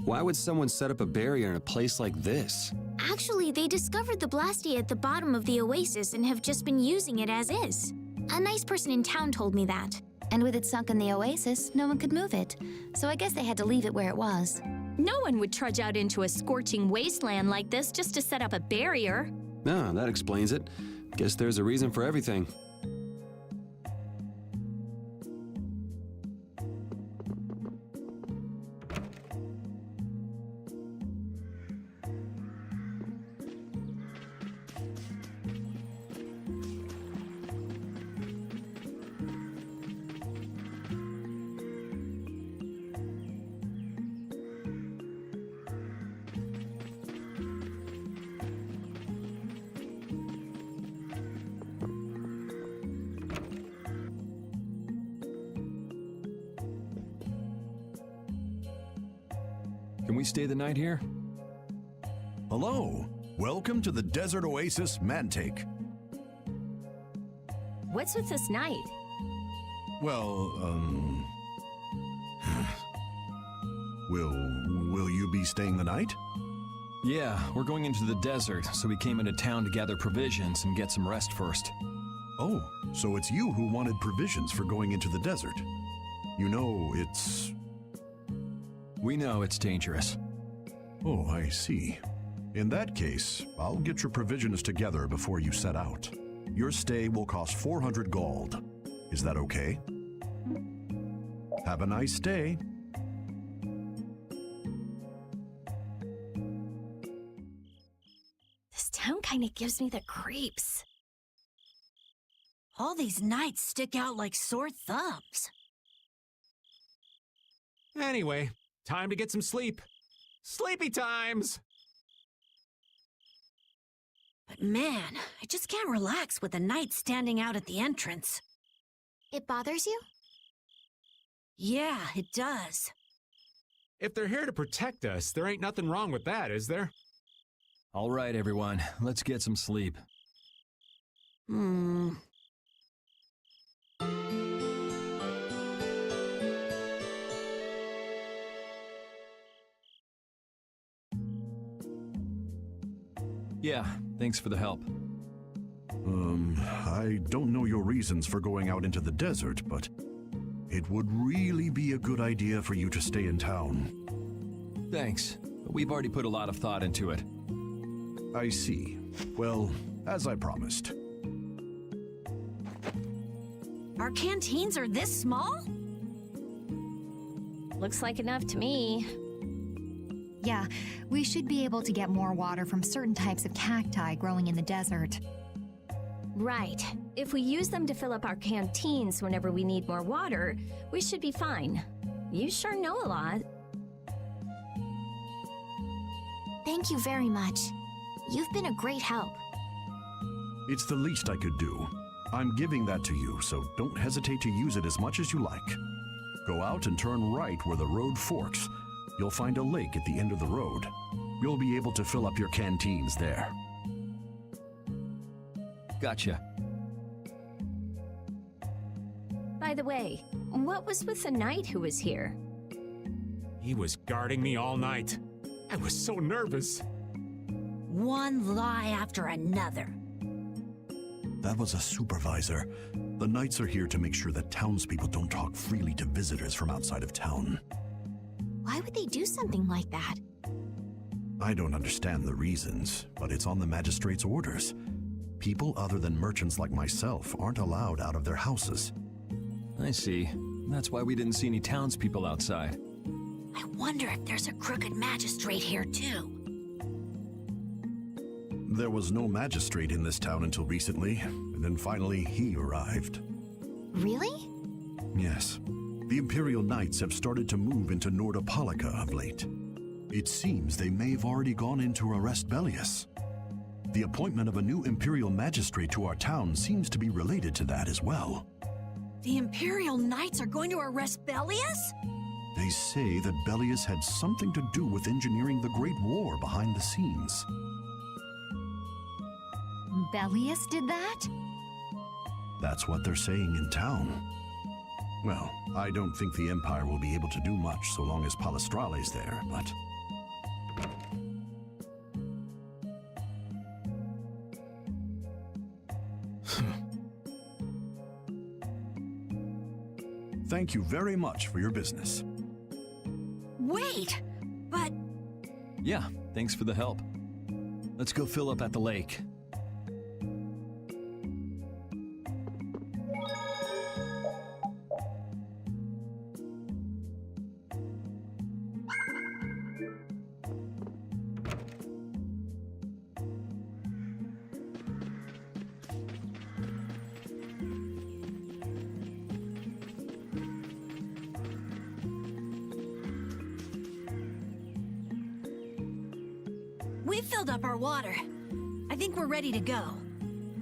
Why would someone set up a barrier in a place like this? Actually, they discovered the blasty at the bottom of the oasis and have just been using it as is. A nice person in town told me that. And with it sunk in the oasis, no one could move it. So I guess they had to leave it where it was. No one would trudge out into a scorching wasteland like this just to set up a barrier. Ah, that explains it. Guess there's a reason for everything. Can we stay the night here? Hello. Welcome to the Desert Oasis Mantake. What's with this night? Well, Will you be staying the night? Yeah, we're going into the desert, so we came into town to gather provisions and get some rest first. Oh, so it's you who wanted provisions for going into the desert. You know, it's... We know it's dangerous. Oh, I see. In that case, I'll get your provisions together before you set out. Your stay will cost 400 gold. Is that okay? Have a nice day. This town kind of gives me the creeps. All these nights stick out like sore thumbs. Anyway, time to get some sleep. Sleepy times! But man, I just can't relax with the night standing out at the entrance. It bothers you? Yeah, it does. If they're here to protect us, there ain't nothing wrong with that, is there? All right, everyone, let's get some sleep. Yeah, thanks for the help. I don't know your reasons for going out into the desert, but it would really be a good idea for you to stay in town. Thanks, but we've already put a lot of thought into it. I see. Well, as I promised. Our canteens are this small? Looks like enough to me. Yeah, we should be able to get more water from certain types of cacti growing in the desert. Right. If we use them to fill up our canteens whenever we need more water, we should be fine. You sure know a lot. Thank you very much. You've been a great help. It's the least I could do. I'm giving that to you, so don't hesitate to use it as much as you like. Go out and turn right where the road forks. You'll find a lake at the end of the road. You'll be able to fill up your canteens there. Gotcha. By the way, what was with the knight who was here? He was guarding me all night. I was so nervous. One lie after another. That was a supervisor. The knights are here to make sure that townspeople don't talk freely to visitors from outside of town. Why would they do something like that? I don't understand the reasons, but it's on the magistrate's orders. People other than merchants like myself aren't allowed out of their houses. I see. That's why we didn't see any townspeople outside. I wonder if there's a crooked magistrate here too. There was no magistrate in this town until recently, and then finally he arrived. Really? Yes. The Imperial Knights have started to move into Nordopolica of late. It seems they may have already gone in to arrest Bellius. The appointment of a new Imperial Magistrate to our town seems to be related to that as well. The Imperial Knights are going to arrest Bellius? They say that Bellius had something to do with engineering the Great War behind the scenes. Bellius did that? That's what they're saying in town. Well, I don't think the Empire will be able to do much so long as Palestrale's there, but... Thank you very much for your business. Wait, but Yeah, thanks for the help. Let's go fill up at the lake. we filled up our water. I think we're ready to go.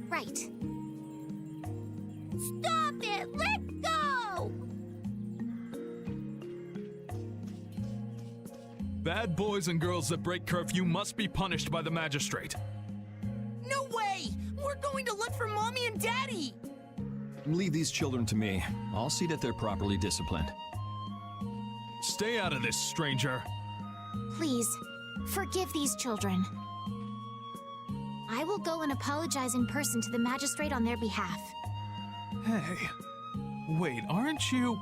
Right. Stop it! Let go! Bad boys and girls that break curfew must be punished by the magistrate. No way! We're going to look for Mommy and Daddy! Leave these children to me. I'll see that they're properly disciplined. Stay out of this, stranger. Please, forgive these children. I will go and apologize in person to the magistrate on their behalf. Hey, wait, aren't you?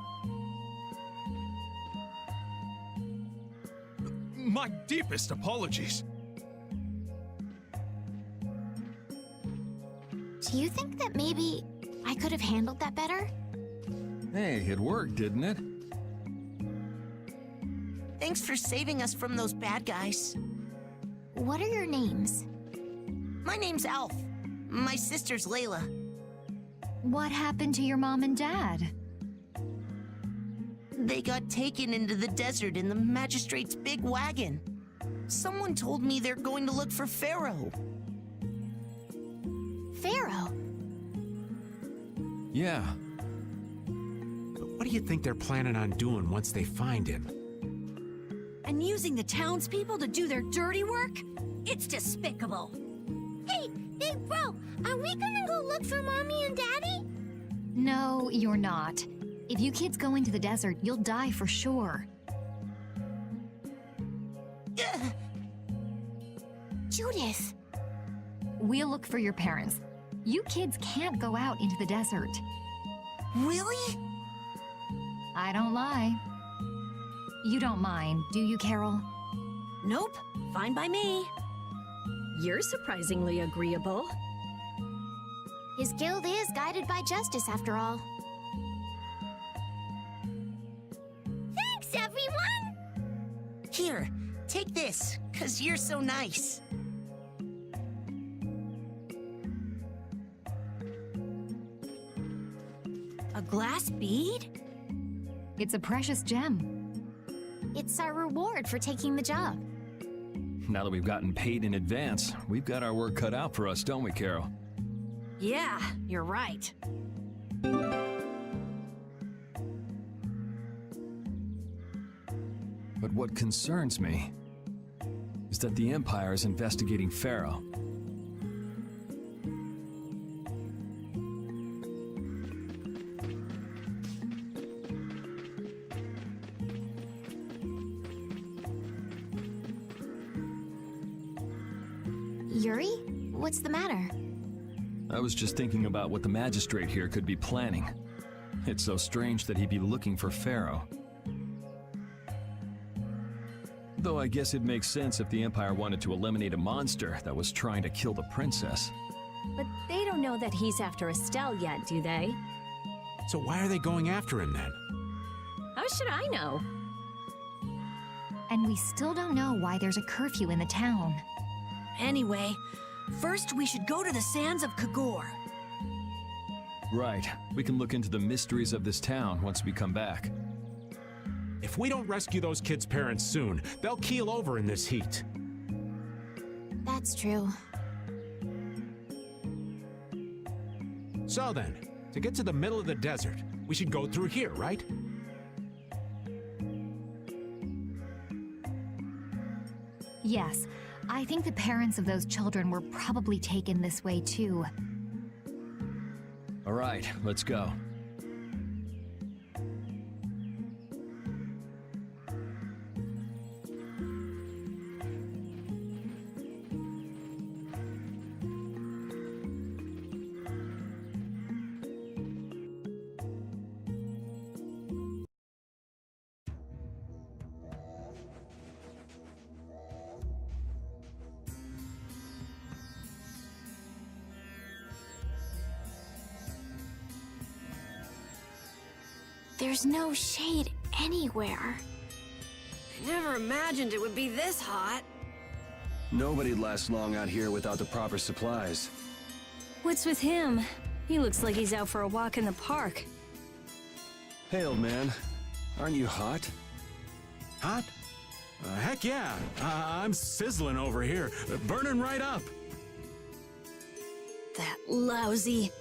My deepest apologies. Do you think that maybe I could have handled that better? Hey, it worked, didn't it? Thanks for saving us from those bad guys. What are your names? My name's Alf. My sister's Layla. What happened to your mom and dad? They got taken into the desert in the magistrate's big wagon. Someone told me they're going to look for Pharaoh. Pharaoh? Yeah. But what do you think they're planning on doing once they find him? And using the townspeople to do their dirty work? It's despicable. Hey, bro, are we gonna go look for Mommy and Daddy? No, you're not. If you kids go into the desert, you'll die for sure. Judith! We'll look for your parents. You kids can't go out into the desert. Really? I don't lie. You don't mind, do you, Carol? Nope. Fine by me. You're surprisingly agreeable. His guild is guided by justice, after all. Thanks, everyone! Here, take this, 'cause you're so nice. A glass bead? It's a precious gem. It's our reward for taking the job. Now that we've gotten paid in advance, we've got our work cut out for us, don't we, Carol? Yeah, you're right. But what concerns me is that the Empire is investigating Pharaoh. Yuri? What's the matter? I was just thinking about what the magistrate here could be planning. It's so strange that he'd be looking for Pharaoh. Though I guess it makes sense if the Empire wanted to eliminate a monster that was trying to kill the princess. But they don't know that he's after Estelle yet, do they? So why are they going after him then? How should I know? And we still don't know why there's a curfew in the town. Anyway, first we should go to the sands of Kagor. Right. We can look into the mysteries of this town once we come back. If we don't rescue those kids' parents soon, they'll keel over in this heat. That's true. So then, to get to the middle of the desert, we should go through here, right? Yes, I think the parents of those children were probably taken this way too. All right, let's go. There's no shade anywhere. I never imagined it would be this hot. Nobody'd last long out here without the proper supplies. What's with him? He looks like he's out for a walk in the park. Hey, old man. Aren't you hot? Hot? Heck yeah. I'm sizzling over here, burning right up. That lousy...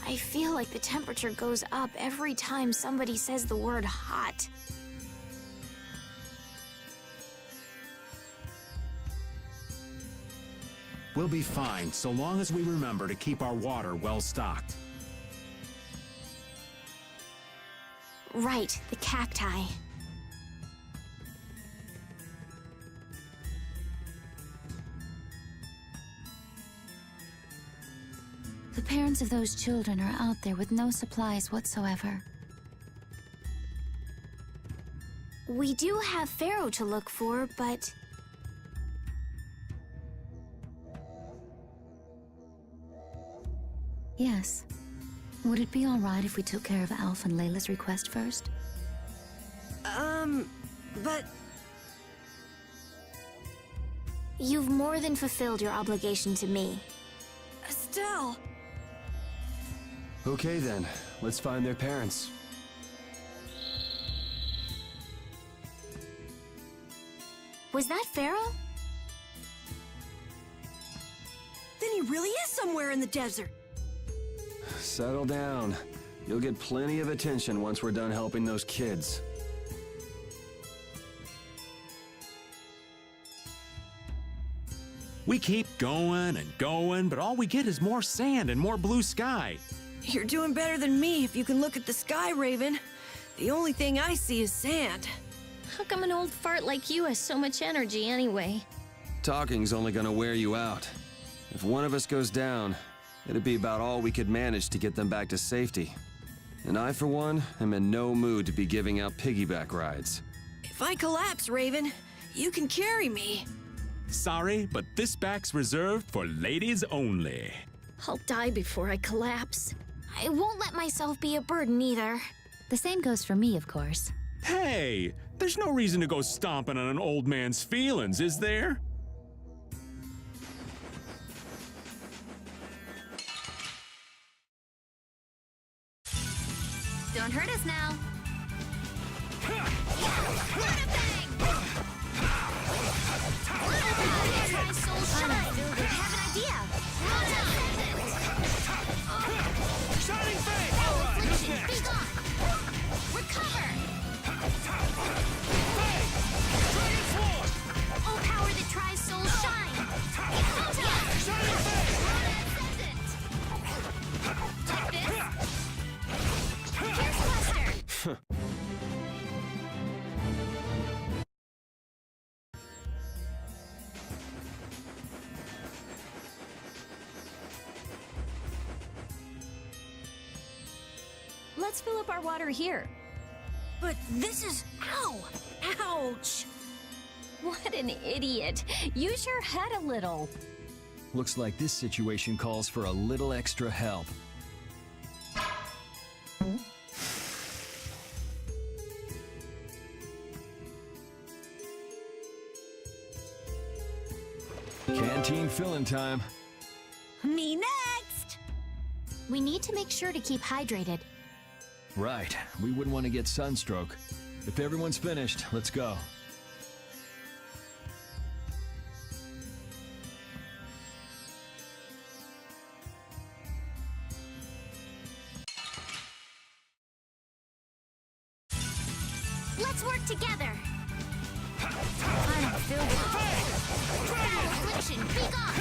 I feel like the temperature goes up every time somebody says the word hot. We'll be fine, so long as we remember to keep our water well stocked. Right, the cacti. The parents of those children are out there with no supplies whatsoever. We do have Pharaoh to look for, but... Yes. Would it be all right if we took care of Alf and Layla's request first? But... You've more than fulfilled your obligation to me. Estelle! Okay then, let's find their parents. Was that Pharaoh? Then he really is somewhere in the desert. Settle down. You'll get plenty of attention once we're done helping those kids. We keep going and going, but all we get is more sand and more blue sky. You're doing better than me if you can look at the sky, Raven. The only thing I see is sand. How come an old fart like you has so much energy anyway? Talking's only gonna wear you out. If one of us goes down, it'd be about all we could manage to get them back to safety. And I, for one, am in no mood to be giving out piggyback rides. If I collapse, Raven, you can carry me. Sorry, but this back's reserved for ladies only. I'll die before I collapse. I won't let myself be a burden either. The same goes for me, of course. Hey, there's no reason to go stomping on an old man's feelings, is there? Don't hurt us now. let's fill up our water here. But this is... Ow! Ouch! What an idiot. Use your head a little. Looks like this situation calls for a little extra help. Canteen filling time. Me next! We need to make sure to keep hydrated. Right, we wouldn't want to get sunstroke. If everyone's finished, let's go. Let's work together. I'm filled with foul affliction. Be gone.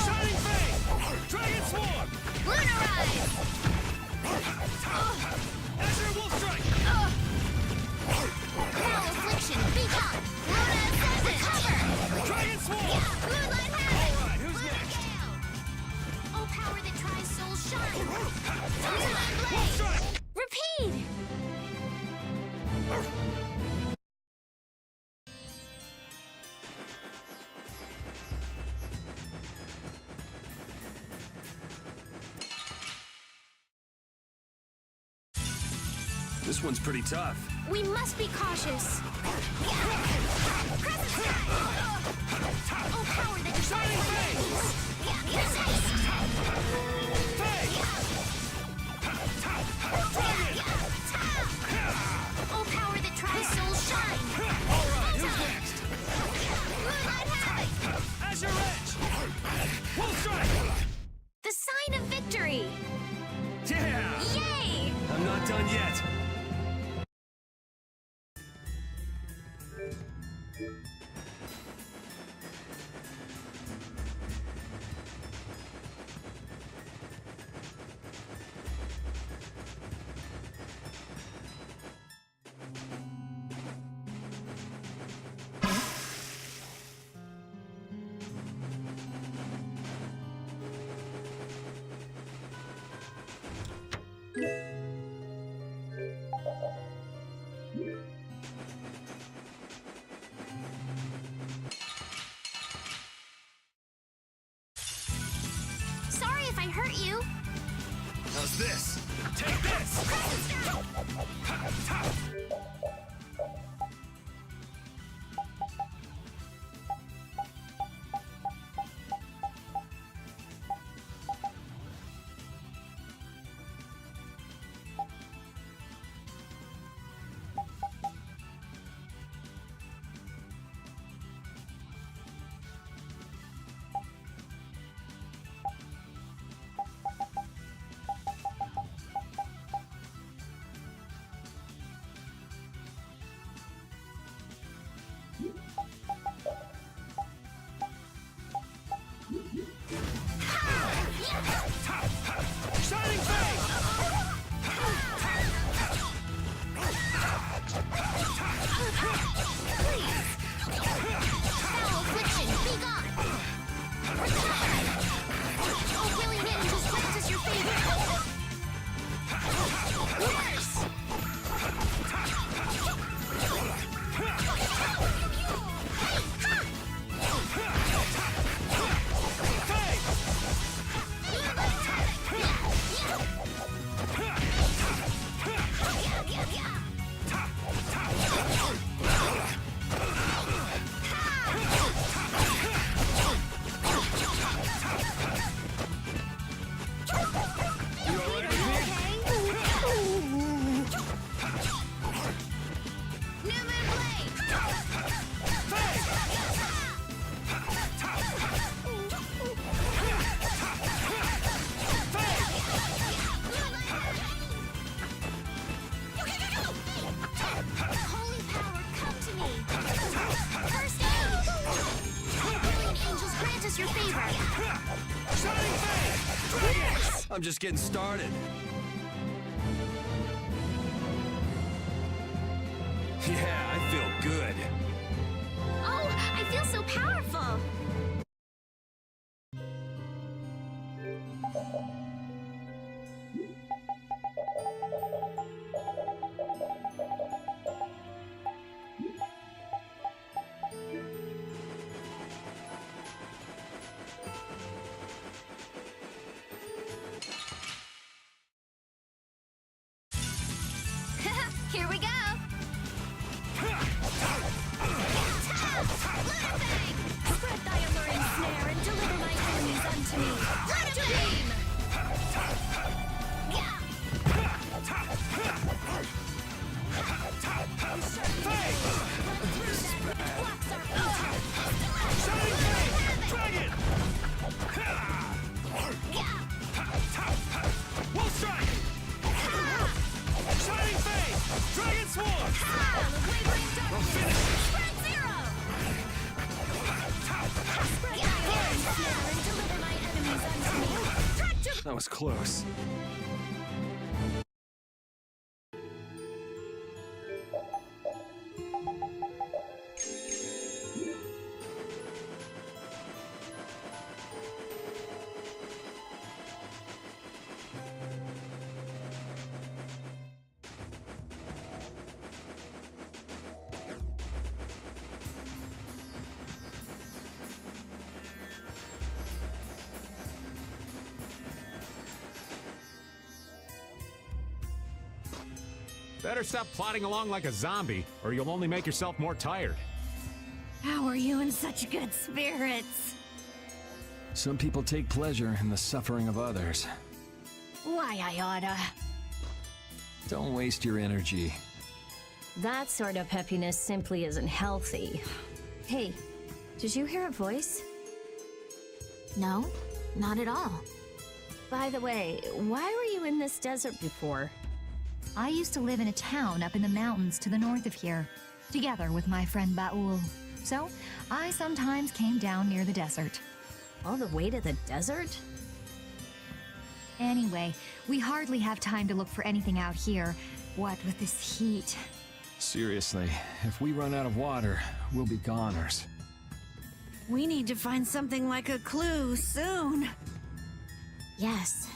Shining Fang! Dragon Swarm! Lunarize. Azure Wolf Strike! Foul affliction. Be gone. Luna Assassin. Cover. Dragon Swarm! Moonlight Havoc. Alright, who's next? Gale. Oh, power that tries soul shine. Moonlight Wolf Blade. Strike! Repeat. This one's pretty tough. We must be cautious. Crescent Strike. Oh, power that Shining Fang! Oh, power that tries soul shine. Alright, who's next? Moonlight Havoc. Azure Edge! Wolf Strike! The sign of victory. Yeah! Yay! I'm not done yet. Sorry if I hurt you. How's this? Take this! Crescent Strike. Shining Fang! Foul affliction. Be gone. Oh, willing angels, grant us your favor. Worse. I'm just getting started. Yeah, I feel good. Oh, I feel so powerful. That was close. Better stop plodding along like a zombie, or you'll only make yourself more tired. How are you in such good spirits? Some people take pleasure in the suffering of others. Why, I oughta. Don't waste your energy. That sort of peppiness simply isn't healthy. Hey, did you hear a voice? No, not at all. By the way, why were you in this desert before? I used to live in a town up in the mountains to the north of here, together with my friend Baul. So, I sometimes came down near the desert. All the way to the desert? Anyway, we hardly have time to look for anything out here, what with this heat. Seriously, if we run out of water, we'll be goners. We need to find something like a clue soon. Yes.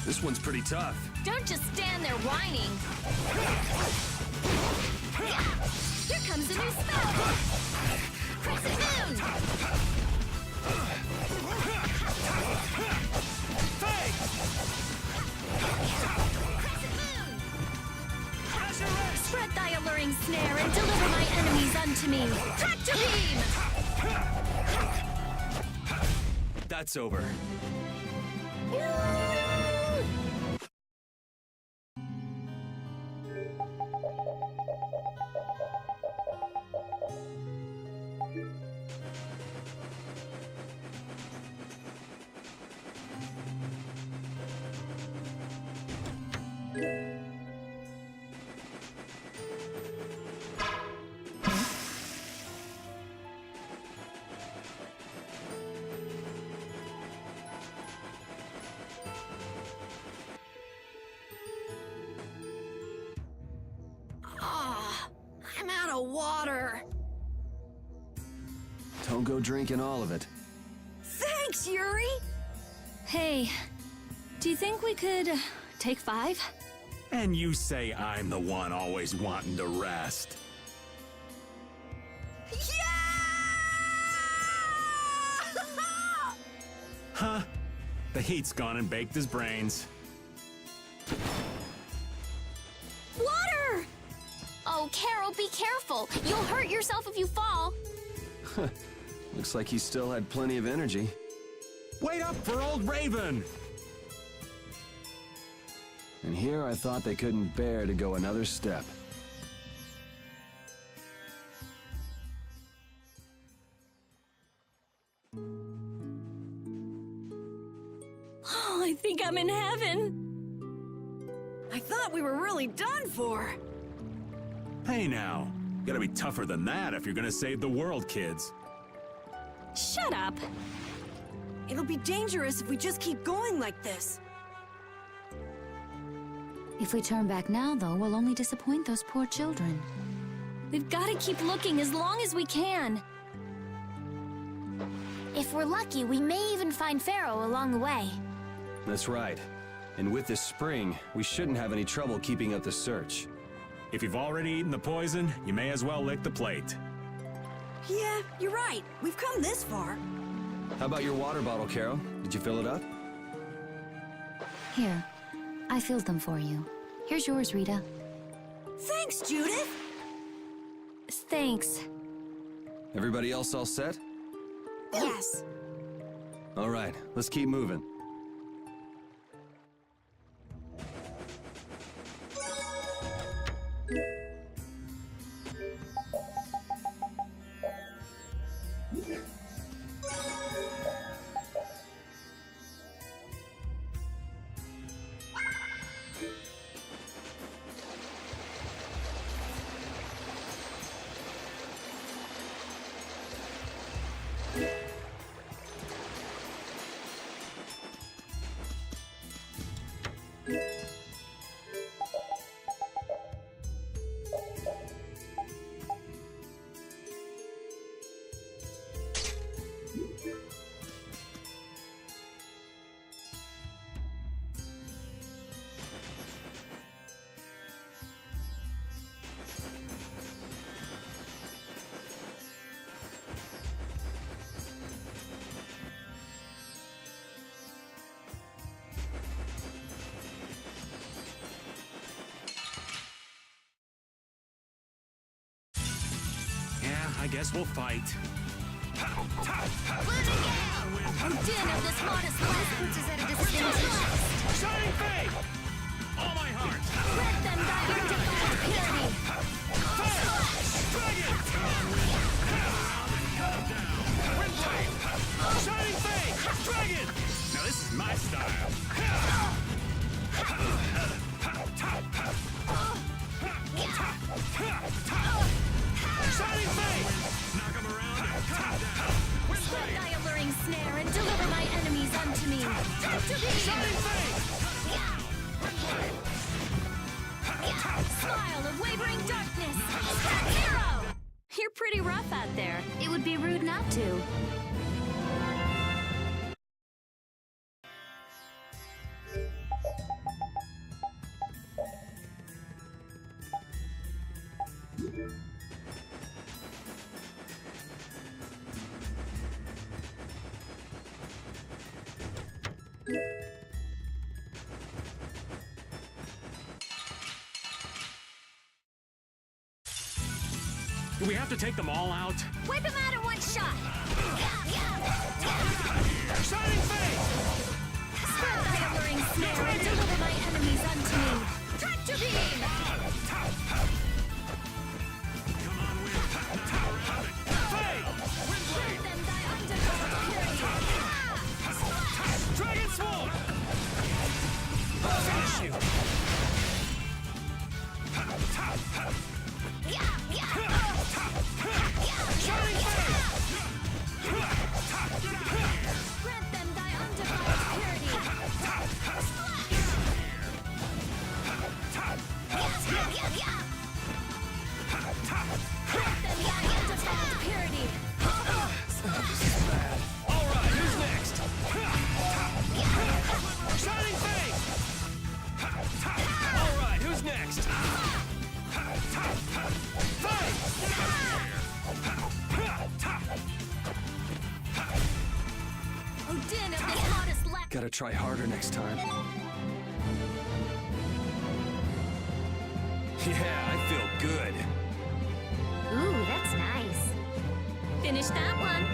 This one's pretty tough. Don't just stand there whining. Here comes a new spell. Crescent Moon. Crescent Moon. Spread thy alluring snare and deliver my enemies unto me. Tractor beam. That's over. I'm out of water. Don't go drinking all of it. Thanks, Yuri. Hey, do you think we could take 5? And you say I'm the one always wanting to rest. Huh? The heat's gone and baked his brains. Water! Oh, Carol, be careful. You'll hurt yourself if you fall. Looks like he still had plenty of energy. Wait up for old Raven! And here I thought they couldn't bear to go another step. Oh, I think I'm in heaven. I thought we were really done for. Hey now, you gotta be tougher than that if you're gonna save the world, kids. Shut up. It'll be dangerous if we just keep going like this. If we turn back now, though, we'll only disappoint those poor children. We've got to keep looking as long as we can. If we're lucky, we may even find Pharaoh along the way. That's right. And with this spring, we shouldn't have any trouble keeping up the search. If you've already eaten the poison, you may as well lick the plate. Yeah, you're right. We've come this far. How about your water bottle, Carol? Did you fill it up? Here, I filled them for you. Here's yours, Rita. Thanks, Judith. Thanks. Everybody else all set? Yes. All right, let's keep moving. I guess we'll fight. Din of this modest life puts us at a disadvantage. Shining Fate! All my heart! Let them die undefiled purity. Dragon! Windblade! Shining Fate! Dragon! Now this is my style. Shining Fate! Knock him around and cut him down. Spread thy alluring snare and deliver my enemies unto me. Shining Fate! Smile of wavering darkness. Hero! You're pretty rough out there. It would be rude not to. Do we have to take them all out? Wipe him out in one shot. Shining Fate! Spread thy alluring snare and deliver my enemies unto me. Tractor beam! Come on, Wind! Knock around it! Fate! Spread them thy undefiled purity. Dragon Swarm! Finish you! Shining Fate! Grant them thy undefiled purity. Grant them thy undefiled purity. All right, who's next? Shining Fate! All right, who's next? Fight! O din of this modest life. Gotta try harder next time. Yeah, I feel good. Ooh, that's nice. Finish that one.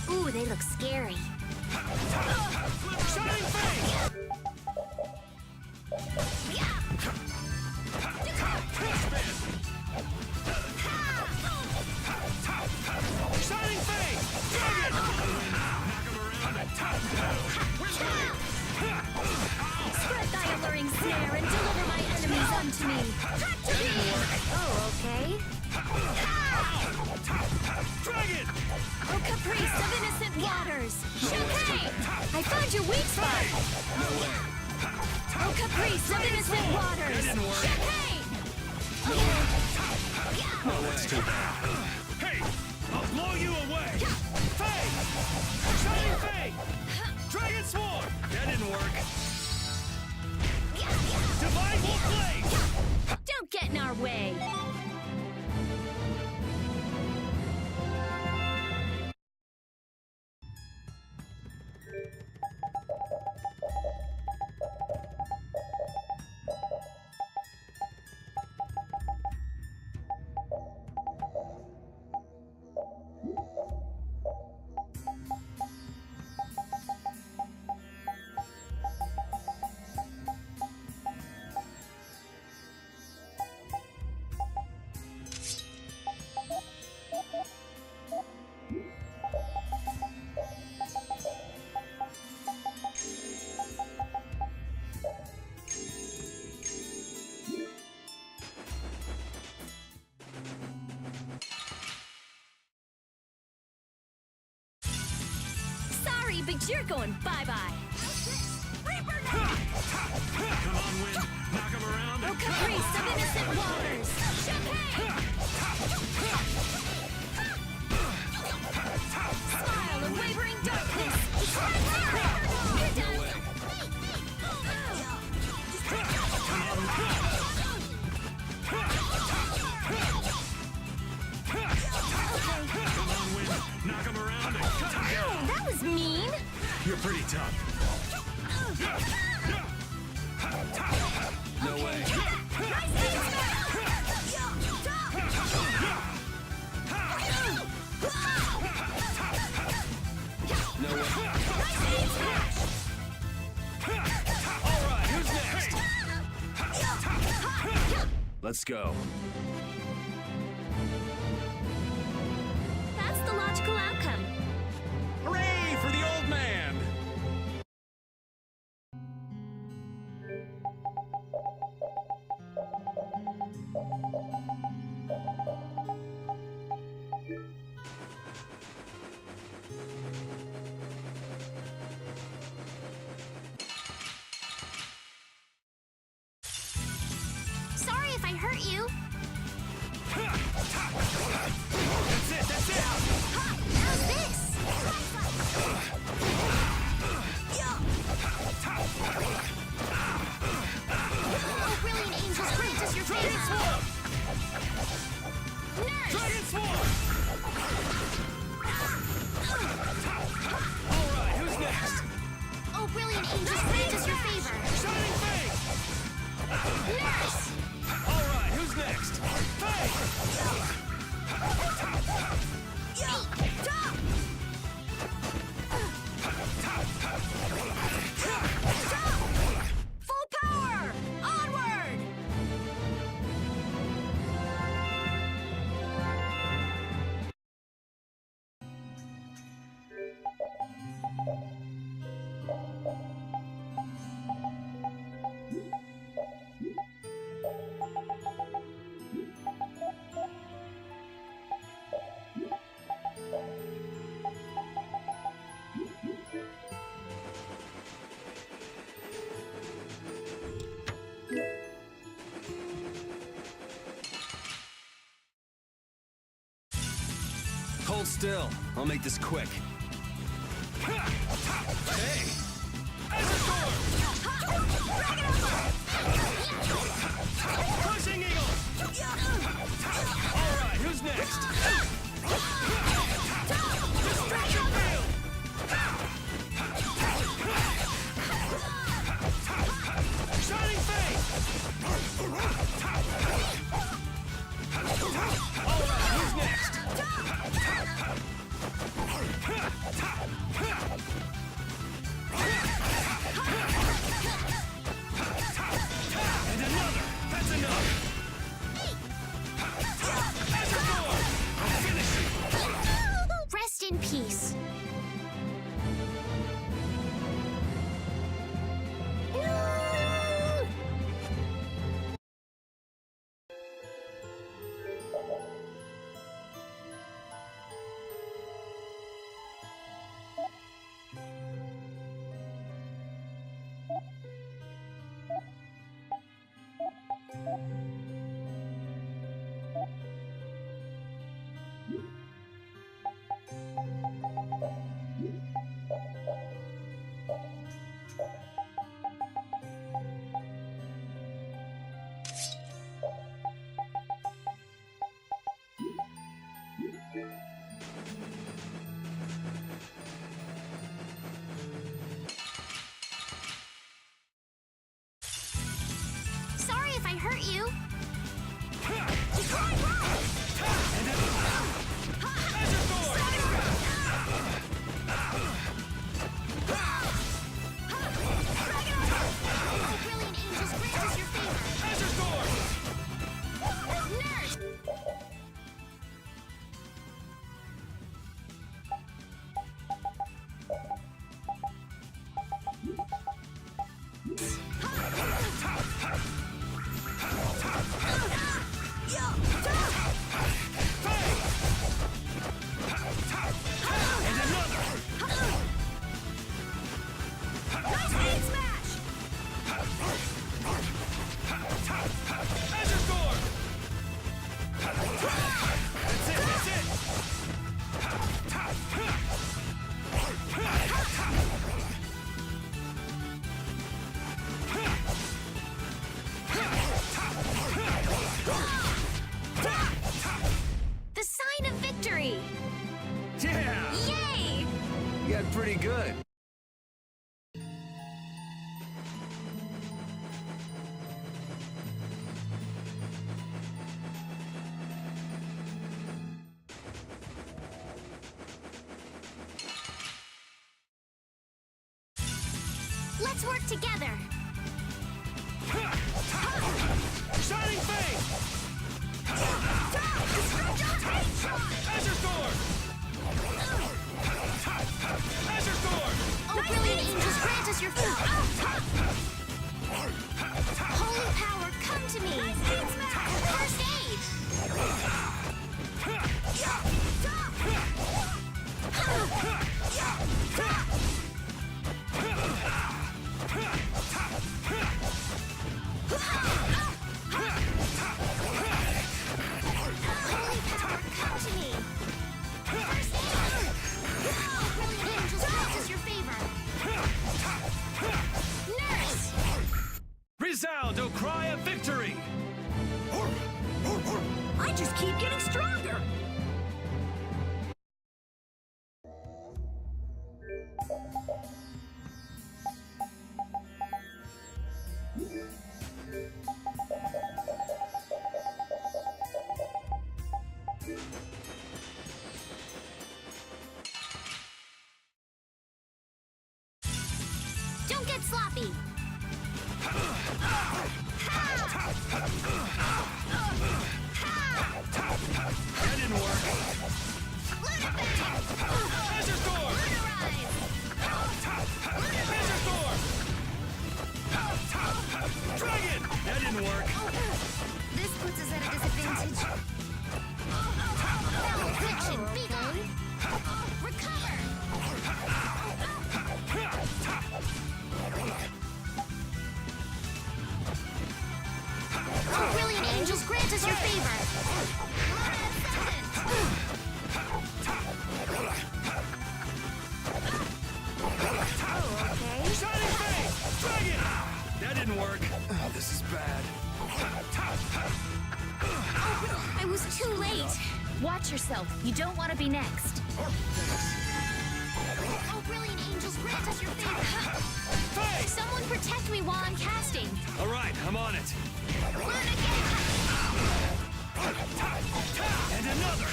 Ooh, they look scary. Shining Fate! Shining Fate! Dragon! Knock him around and top down! Spread thy alluring snare and deliver my enemies unto me. Oh, okay. Dragon! O caprice of innocent waters. Champagne! I found your weak spot. O caprice of innocent waters. Champagne! No, that's too bad. Hey! I'll blow you away! Fate! Shining Fate! Dragon Swarm! That didn't work. Divine Wolf Blade! Don't get in our way. You're going bye-bye. Come on, Wind. Knock him around Oh, and caprice of innocent waters! Smile of wavering darkness! It's right there! You're done! Come on, Wind. Knock him around and cut him down. That was mean! You're pretty tough. No way. No way. All right, who's next? Let's go. That's the logical outcome. Hooray for the old man! Sorry if I hurt you. That's it, that's it! How's this? Oh, brilliant angels, grant us your Dragon favor. Swarm! Nurse! Dragon Swarm! All right, who's next? Oh, brilliant angels, grant us your favor. Shining Fang! Nurse! All right, who's next? Fang! Full power! Onward! Hold still. I'll make this quick. Hey! Crushing Eagle! All right, who's next? Destruction Field! Shining Fang! All right, who's next? And another! That's enough! Ezra I'll finish you! Rest in peace. Sorry if I hurt you. Oh, brilliant angels, grant us your favor. Nurse! Let's work together. Shining Fang! Azure Sword! Azure Sword! Oh, brilliant angels, grant us your holy power, come to me! First aid! Holy power, come to me! First aid! Oh, brilliant angels, grant us your favor! Nurse! Resound, O cry of victory! I just keep getting stronger! Don't get sloppy! That didn't work. Azure Sword! Azure Sword! Dragon! That didn't work. This puts us at a disadvantage. Malediction, be gone! Recover! Oh, brilliant angels, grant us your favor! Shining Fang! Dragon! That didn't work. Oh, this is bad. I was too late! Watch yourself. You don't want to be next. Oh, brilliant angels, grant us your favor! Fang! Someone protect me while I'm casting! All right, I'm on it. And another!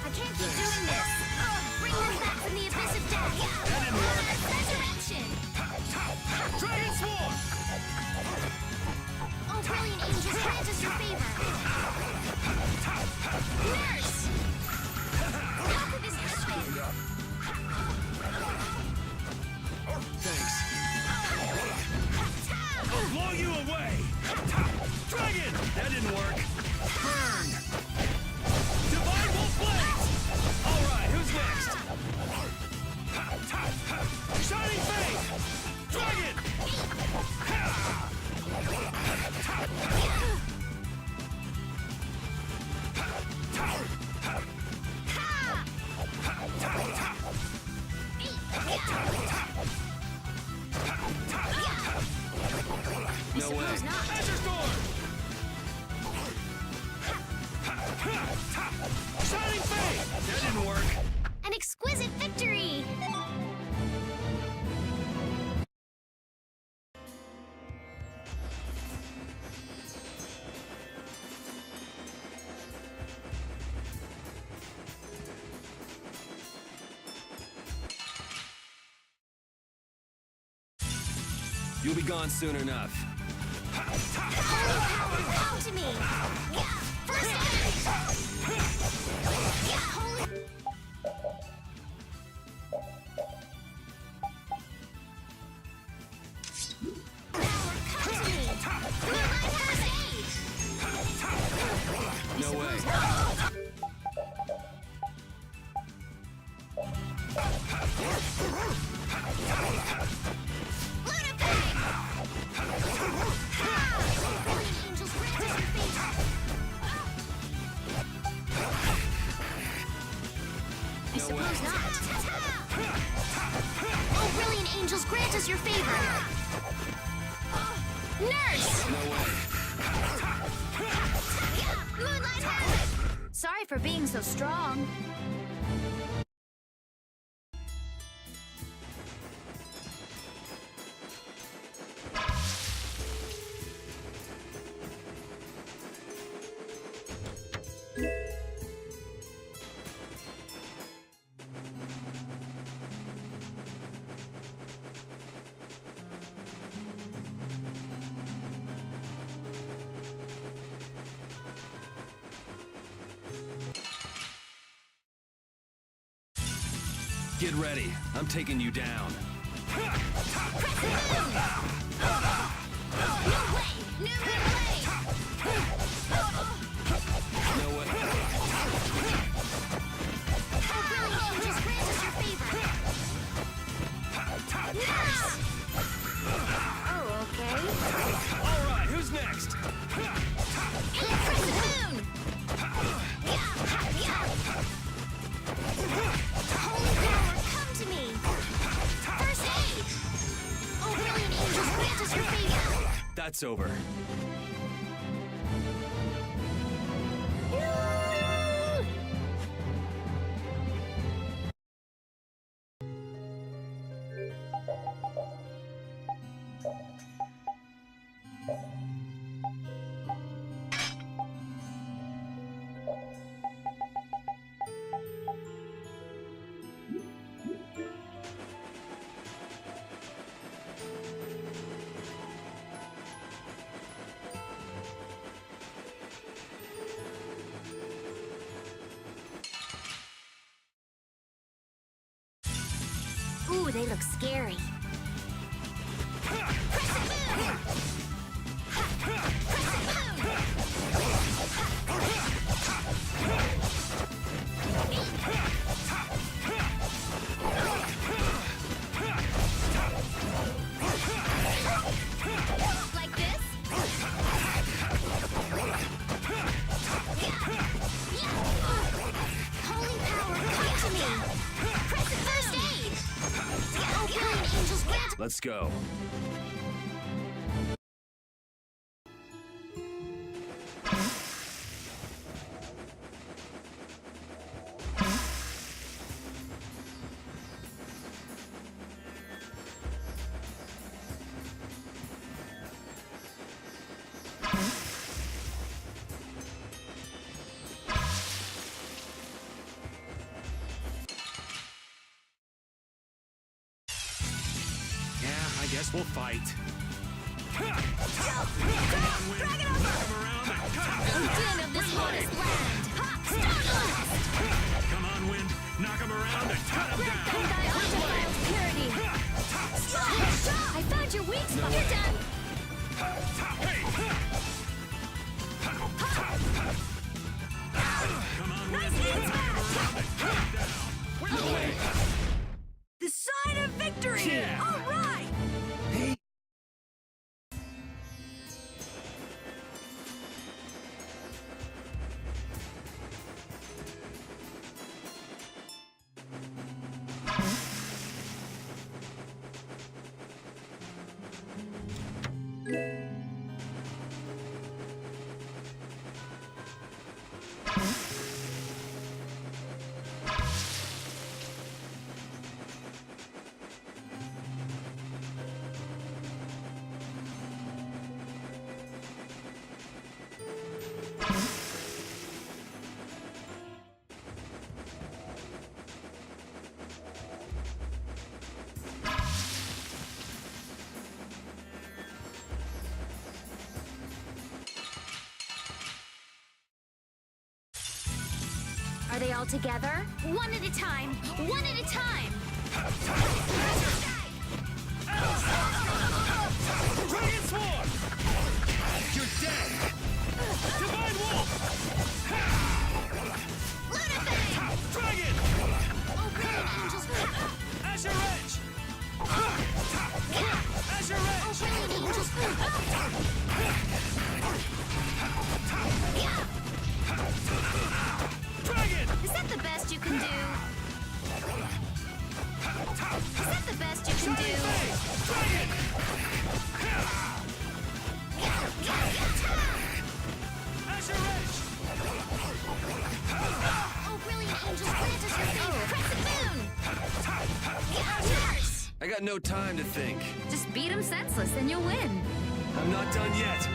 I can't keep doing this! Bring them back from the abyss of death! That didn't work. Resurrection! Dragon Swarm! Oh, brilliant angels, grant us your favor! Nurse! How could this happen? Thanks. Blow you away! Dragon! That didn't work. Burn! Divine Wolf Blades! All right, who's next? Shining Fang! Dragon! No way. Azure Sword! Shining Fang! That didn't work. An exquisite victory! You'll be gone soon enough. Holy power, come to me! First aid! Holy... Power, come to me! Moonlight first aid! No way. I suppose not. Oh, brilliant angels, grant us your favor! Nurse! No way. Moonlight Hermit! Sorry for being so strong. Get ready. I'm taking you down. No way! New blade! No way. Oh, brilliant angels, grant us your favor. Oh, okay. All right, who's next? Crescent Moon! Holy power, come to me. First aid. Oh, brilliant angels, grant us your favor. That's over. Ooh, they look scary. Like this? Holy power, come to me. Crescent first aid. Oh, brilliant angels, grant. Let's go. Yeah, I guess we'll fight. Din of this hottest land! Come on, Wind. Knock him around and cut him down. Come by undefiled purity! I found your weak spot! You're done! Come on, Nice Wind. hand smash! The sign of victory! Yeah. All right! Are they all together? One at a time! One at a time! Dragon Swarm! You're dead! Divine Wolf! Dragon! Oh, brilliant angels, Azure Edge! Azure oh, Edge! brilliant angels, Dragon! Is that the best you can do? Is that the best you can do? Dragon! Azure Edge! oh, brilliant angels, grant us your favor. Crescent Moon! Nurse! I got no time to think. Just beat him senseless and you'll win. I'm not done yet.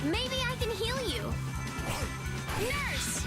Maybe I can heal you. Nurse!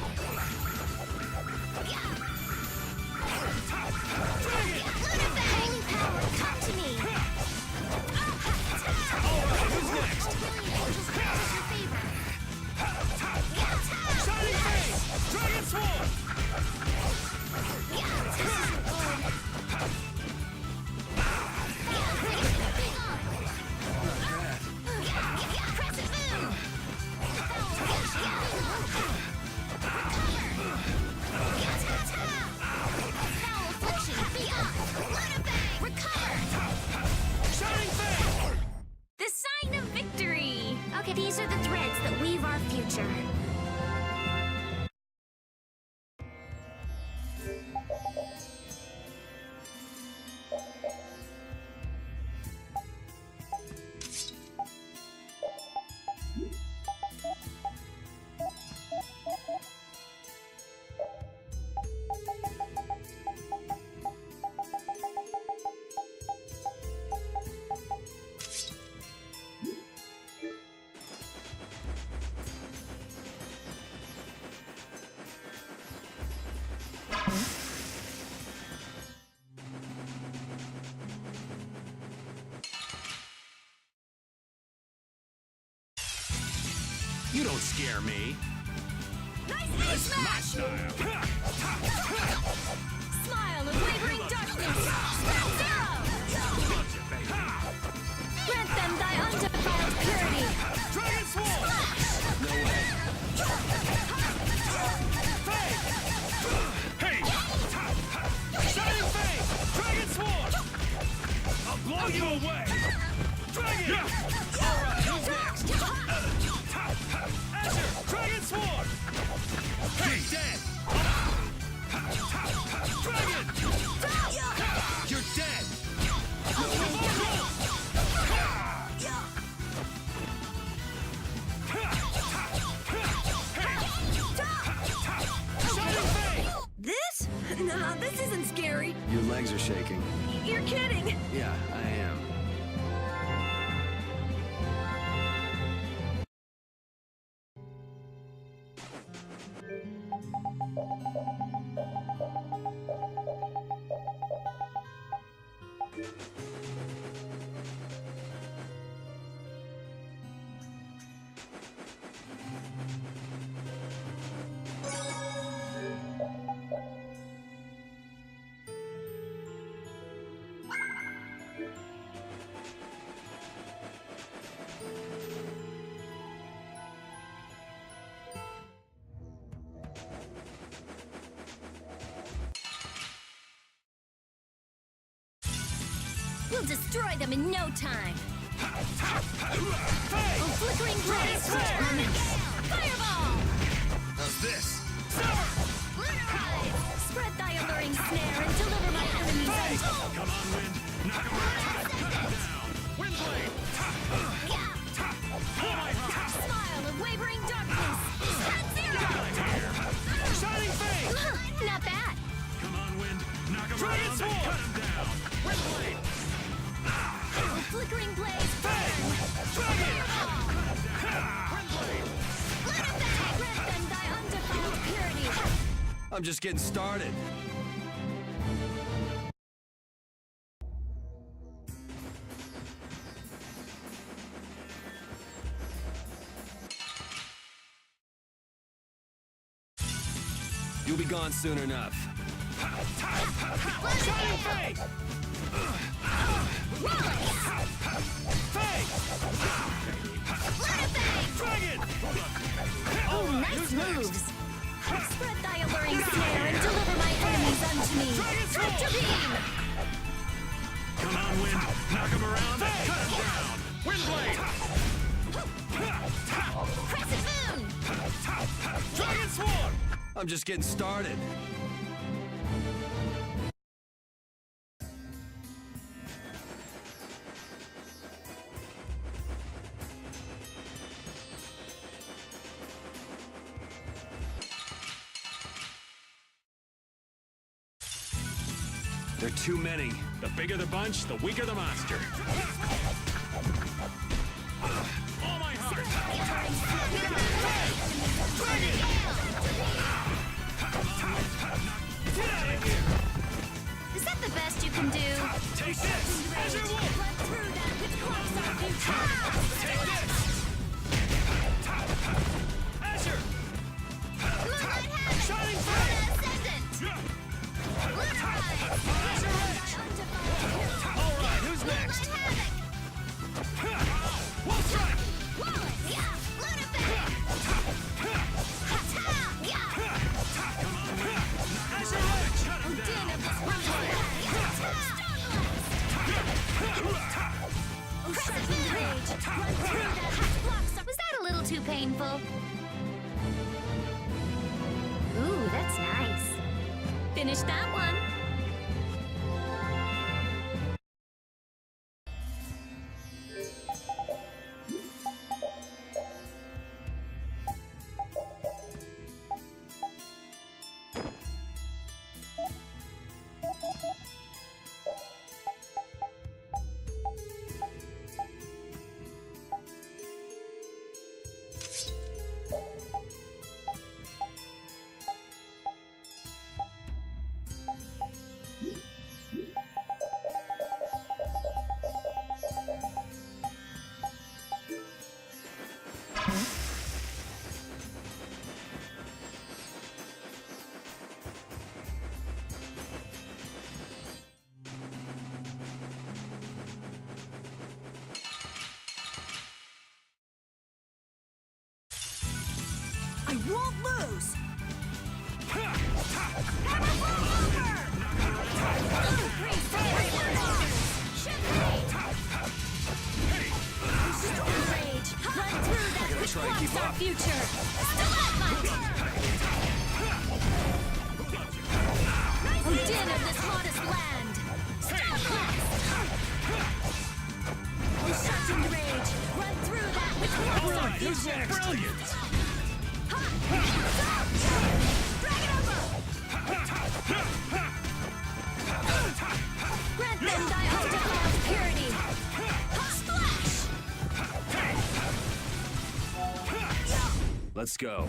don't scare me. Nice ace smash! Smile of wavering darkness! Spread zero! Grant them thy undefiled purity! Dragon Swarm! No way. Hey! Shining Fang! Dragon Swarm! I'll blow you away! Dragon! Alright, who's next? Azure! Dragon Swarm! Hey, dead! Dragon! You're dead! Shining Fang! This? Nah, this isn't scary. Your legs are shaking. You're kidding. Yeah, I am. We'll destroy them in no time! Oh, flickering blaze! Fireball! How's this? Lunarize! Spread thy alluring snare and deliver my enemies unto... Come on, Wind! Knock him around! Cut him down! Windblade! Smile of wavering darkness! Spread zero! Shining Fang! Not bad! Come on, Wind! Knock him around! Cut him down! Windblade! Oh, flickering blaze! Fang! Dragon! Windblade! Grant them thy undefiled purity! I'm just getting started. You'll be gone soon enough. Shining Fang! Dragon! Oh, nice moves! Spread thy alluring snare and deliver my enemies unto me! Raptor beam! Come on, Wind! Knock him around! Cut him down! Windblade! Crescent moon! Dragon Swarm! I'm just getting started. There are too many. The bigger the bunch, the weaker the monster. All my heart! Dragon! Get out of here! Is that the best you can do? Take this! Azure Wolf! Blood through that which cloaks our future! Take this! Azure! Moonlight Havoc! Shining Flame! Ascendant! Lunarize! Azure Edge! Alright, who's next? Wolf Strike! Wallace! Yeah! Lunafang! Azure Edge! Cut him Din down! of this Crescent moon rage! Run through that which blocks our... Was that a little too painful? Ooh, that's nice. Finish that one. won't lose! Run through that which blocks our future! Oh, din of this hottest land! Starblast! Oh, sharpened rage! Run through that which blocks our future! Brilliant! Dragon over! Grant them thy undefiled purity! Splash! Let's go.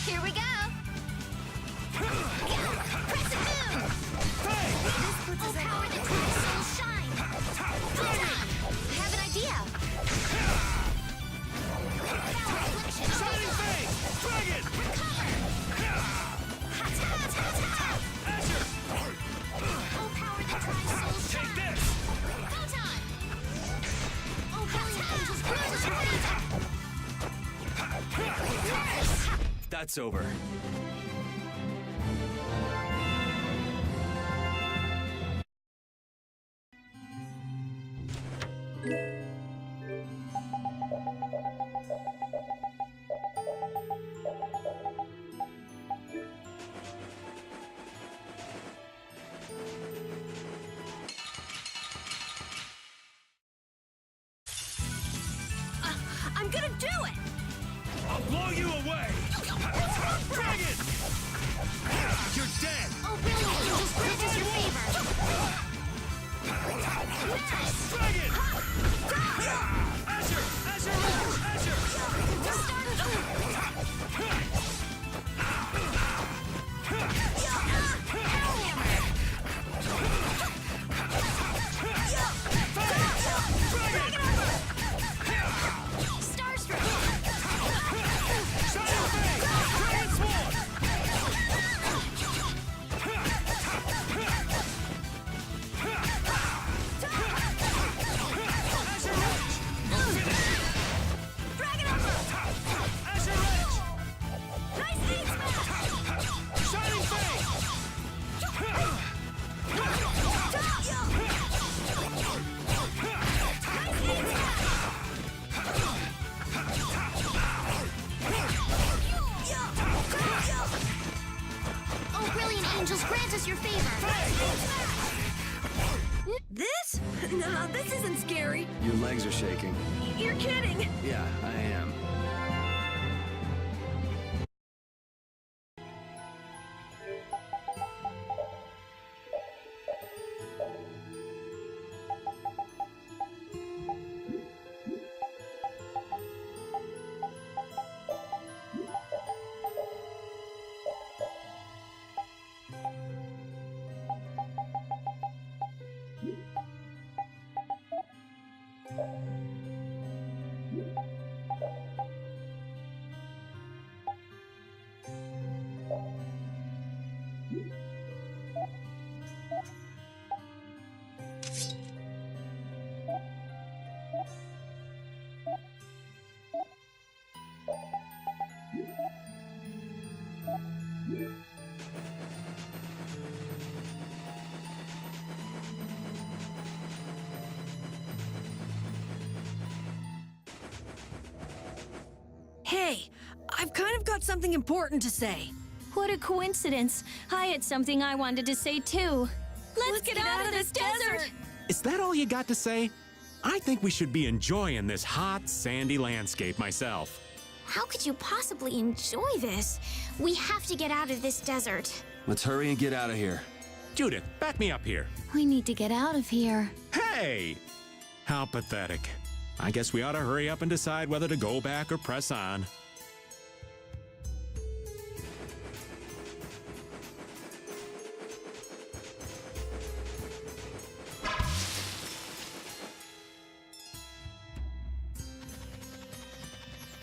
Here we go! Crescent moon! This puts us power that makes souls shine! Photon! I have an idea! Power affliction! Shining Fang! Dragon! Recover! Asher! Oh, power that tries souls Take shine! this! Photon! Oh, brilliant angels, grant us your hand! That's over. I'm gonna do it! I'll blow you away! Dragon! You're dead! Oh, brilliant angels, grant us your favor! Dragon! Asher! Asher! Asher! Oh, brilliant angels, grant us your favor! This? Nah, this isn't scary. Your legs are shaking. You're kidding. Yeah, I am. Hey, I've kind of got something important to say. What a coincidence. I had something I wanted to say too. Let's get out of this desert! Is that all you got to say? I think we should be enjoying this hot, sandy landscape myself. How could you possibly enjoy this? We have to get out of this desert. Let's hurry and get out of here. Judith, back me up here. We need to get out of here. Hey! How pathetic. I guess we ought to hurry up and decide whether to go back or press on.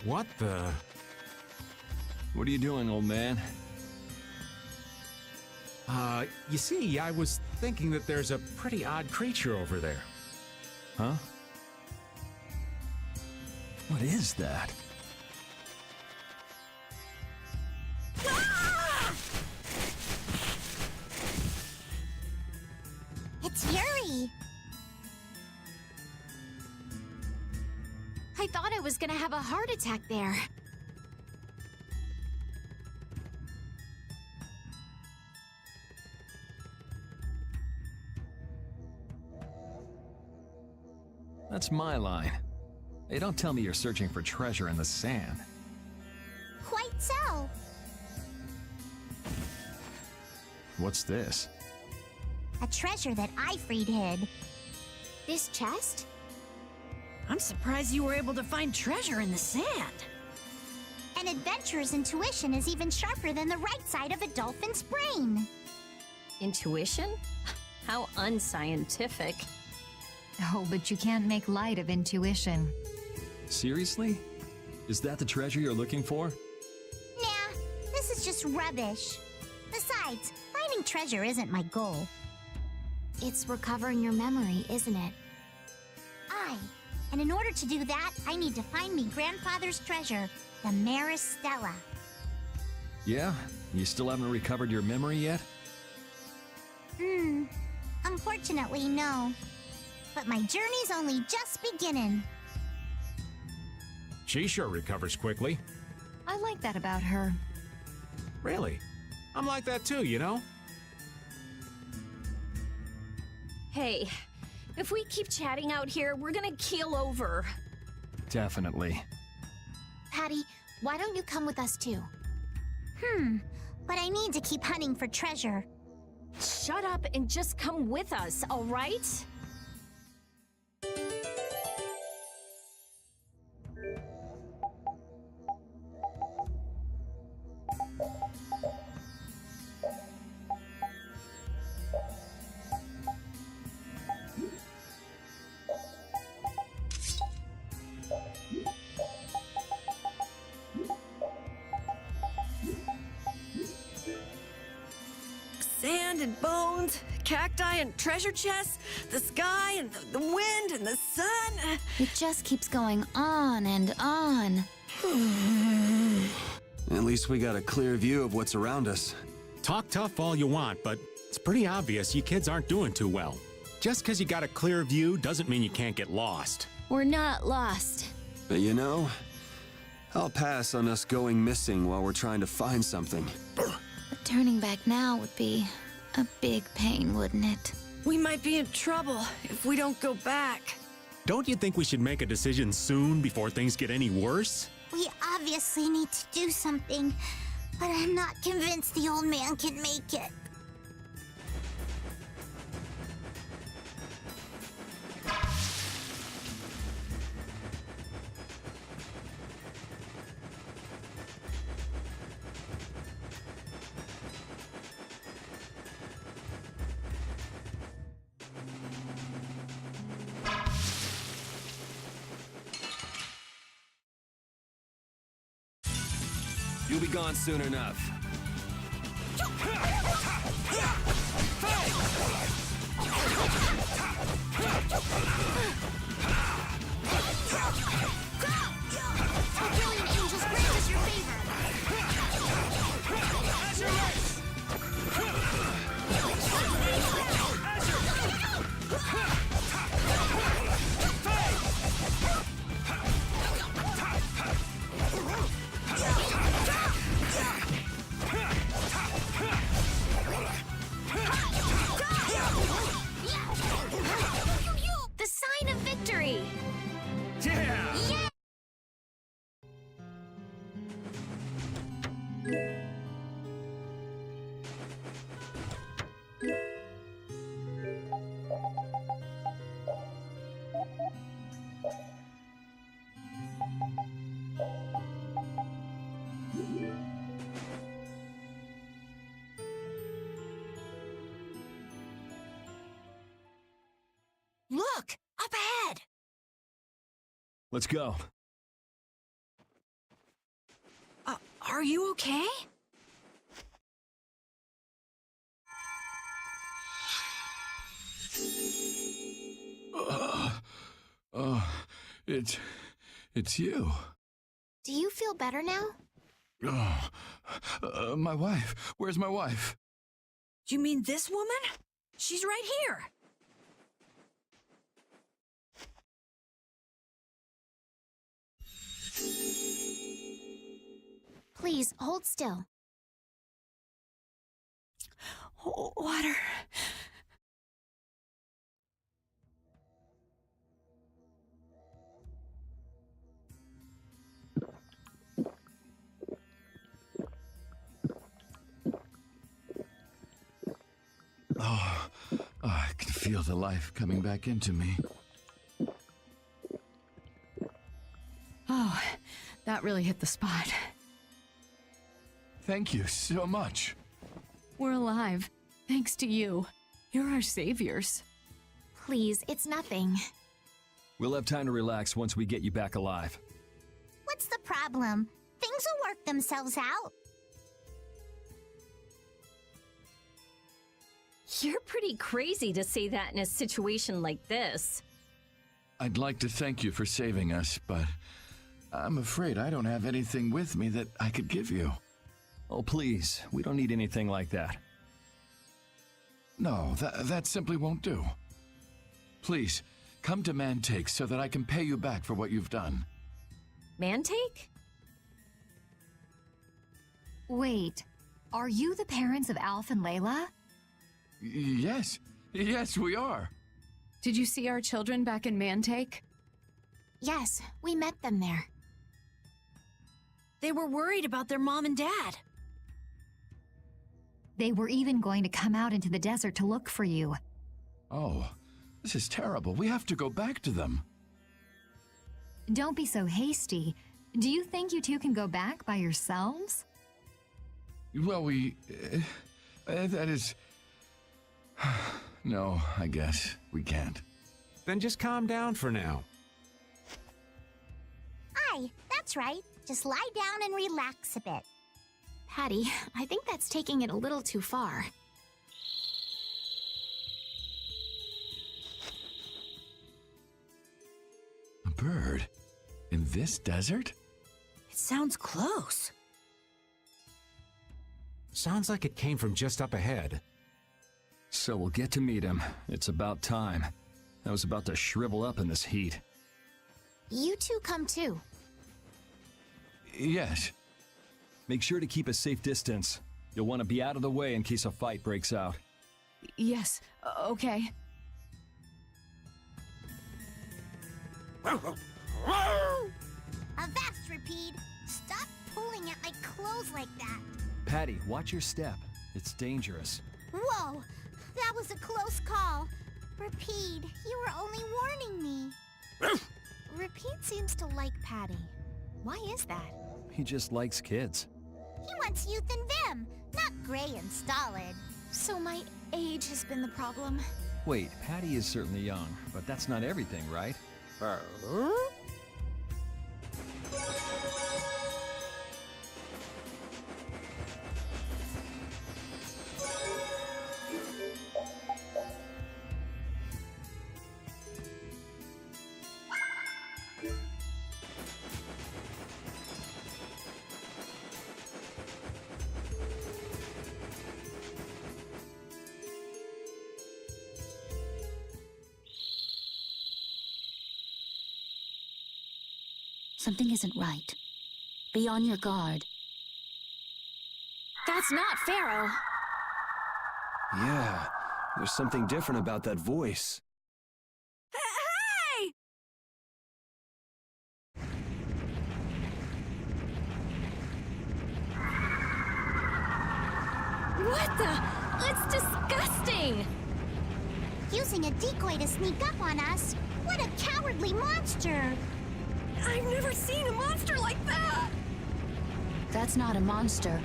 What the? What are you doing, old man? You see, I was thinking that there's a pretty odd creature over there. Huh? What is that? It's Yuri! I thought I was gonna have a heart attack there. That's my line. Hey, don't tell me you're searching for treasure in the sand. Quite so. What's this? A treasure that I freed hid. This chest? I'm surprised you were able to find treasure in the sand. An adventurer's intuition is even sharper than the right side of a dolphin's brain. Intuition? How unscientific. Oh, but you can't make light of intuition. Seriously? Is that the treasure you're looking for? Nah, this is just rubbish. Besides, finding treasure isn't my goal. It's recovering your memory, isn't it? And in order to do that, I need to find me grandfather's treasure, the Maris Stella. Yeah? You still haven't recovered your memory yet? Unfortunately, no. But my journey's only just beginning. She sure recovers quickly. I like that about her. Really? I'm like that too, you know? Hey, if we keep chatting out here, we're gonna keel over. Definitely. Patty, why don't you come with us too? But I need to keep hunting for treasure. Shut up and just come with us, all right? Sand and bones, cacti and treasure chests, the sky and the wind and the sun. It just keeps going on and on. At least we got a clear view of what's around us. Talk tough all you want, but it's pretty obvious you kids aren't doing too well. Just because you got a clear view doesn't mean you can't get lost. We're not lost. But you know, I'll pass on us going missing while we're trying to find something. But turning back now would be a big pain, wouldn't it? We might be in trouble if we don't go back. Don't you think we should make a decision soon before things get any worse? We obviously need to do something, but I'm not convinced the old man can make it. You'll be gone soon enough. Oh, brilliant angels, grant us your favor. The sign of victory! Yeah! Look, up ahead. Let's go. Are you okay? It's you. Do you feel better now? My wife. Where's my wife? You mean this woman? She's right here. Please, hold still. Water. Oh, I can feel the life coming back into me. Oh, that really hit the spot. Thank you so much. We're alive, thanks to you. You're our saviors. Please, it's nothing. We'll have time to relax once we get you back alive. What's the problem? Things will work themselves out. You're pretty crazy to say that in a situation like this. I'd like to thank you for saving us, but I'm afraid I don't have anything with me that I could give you. Oh, please, we don't need anything like that. No, that simply won't do. Please, come to Mantake so that I can pay you back for what you've done. Mantake? Wait, are you the parents of Alf and Layla? Yes, we are. Did you see our children back in Mantake? Yes, we met them there. They were worried about their mom and dad. They were even going to come out into the desert to look for you. Oh, this is terrible. We have to go back to them. Don't be so hasty. Do you think you two can go back by yourselves? Well, that is... No, I guess we can't. Then just calm down for now. Aye, that's right. Just lie down and relax a bit. Patty, I think that's taking it a little too far. A bird? In this desert? It sounds close. Sounds like it came from just up ahead. So we'll get to meet him. It's about time. I was about to shrivel up in this heat. You two come too. Yes. Make sure to keep a safe distance. You'll want to be out of the way in case a fight breaks out. Yes, okay. Avast, Rapide! Stop pulling at my clothes like that! Patty, watch your step. It's dangerous. Whoa! That was a close call. Rapide, you were only warning me. Rapide seems to like Patty. Why is that? He just likes kids. He wants youth and vim, not gray and stolid. So my age has been the problem. Wait, Patty is certainly young, but that's not everything, right? Something isn't right. Be on your guard. That's not Pharaoh. Yeah, there's something different about that voice. Hey! What the? It's disgusting! Using a decoy to sneak up on us? What a cowardly monster! I've never seen a monster like that! That's not a monster.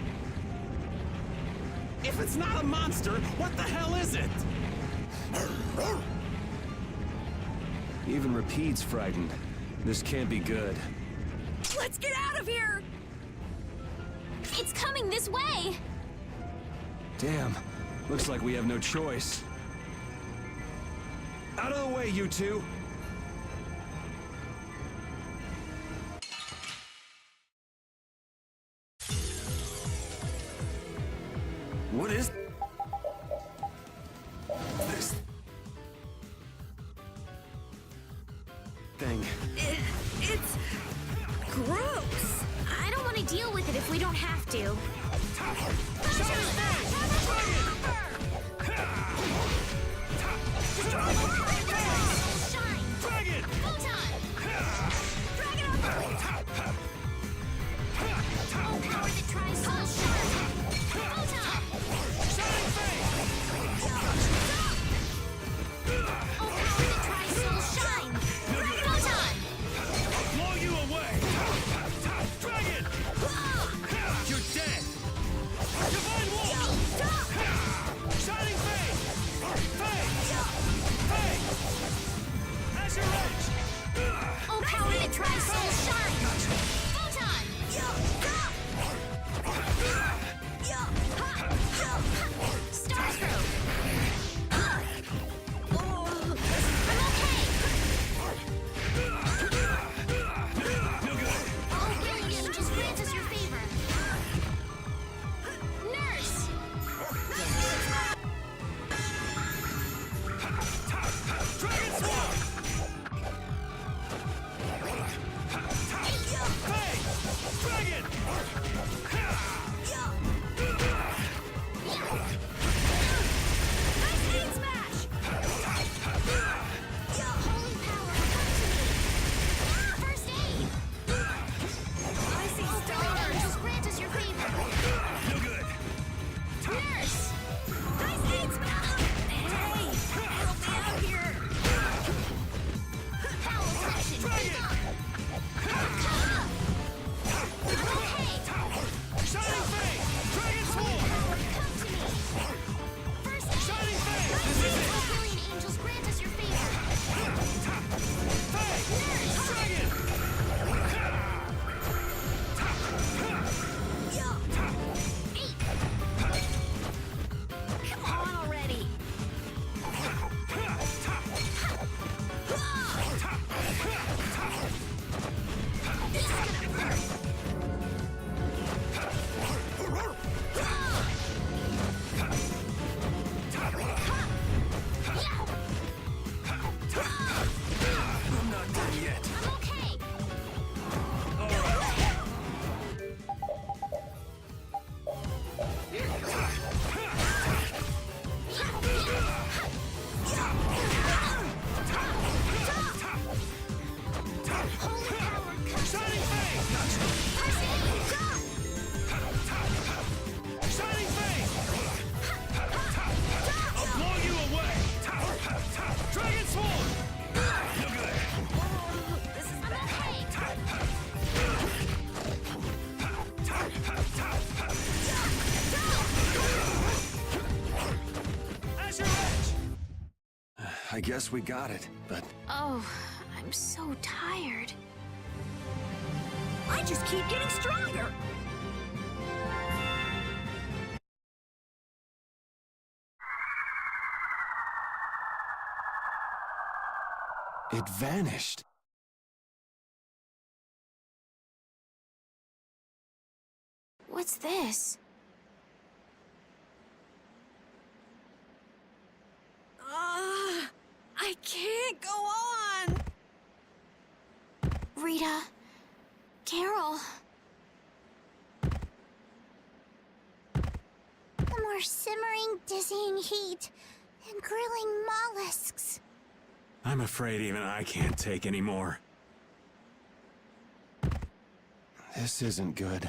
If it's not a monster, what the hell is it? Even Rapide's frightened. This can't be good. Let's get out of here! It's coming this way! Damn. Looks like we have no choice. Out of the way, you two! What is this thing? It's gross. I don't want to deal with it if we don't have to. Shine! Dragon! Photon! Dragon Upper! Oh, power that tries to shine! Photon! Shining Face! Oh, power that tries to shine! Photon! Blow you away! Dragon! You're dead! Divine Wolf! Shining Face! Face! Face! Azure Edge! Oh, power that tries to shine! Photon! Starstroke! I'm okay! Oh, Guardian Angels grant us your favor! Nurse! Dragon Swarm! Face! Dragon! Nice aid smash! Holy power, come to me! First aid! I see Guardian Angels stars. grant us your favor! No good! Nurse! Nice aid smash. Hey, help me out here. Foul section! Dragon! Okay! Shining Face! Dragon Swarm! Come to me! First aid! Shining Face! Oh, Guardian Angels grant us your favor! Face! Nurse! Dragon! Come on already! This is gonna hurt! I'm not done yet. I'm okay! Holy power, come to Shining me! Face! First aid! Shining Face! I'll blow you away! Dragon Swarm! No good! I'm okay! Azure Edge! I guess we got it, but Oh, I'm so tired. I just keep getting stronger. it vanished. What's this? I can't go on. Rita, Carol. The more simmering, dizzying heat and grilling mollusks. I'm afraid even I can't take any more. This isn't good.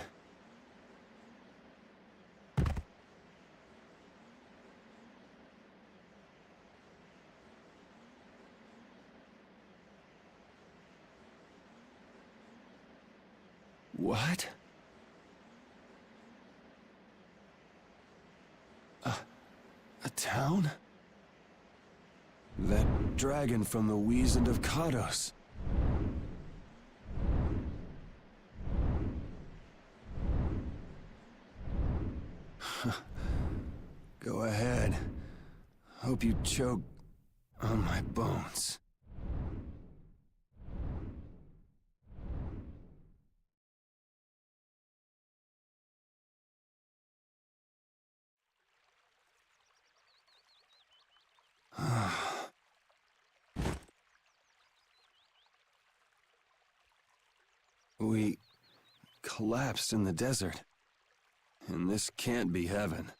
What? A town? That dragon from the Wizened of Kados. hope you choke on my bones. We collapsed in the desert. And this can't be heaven.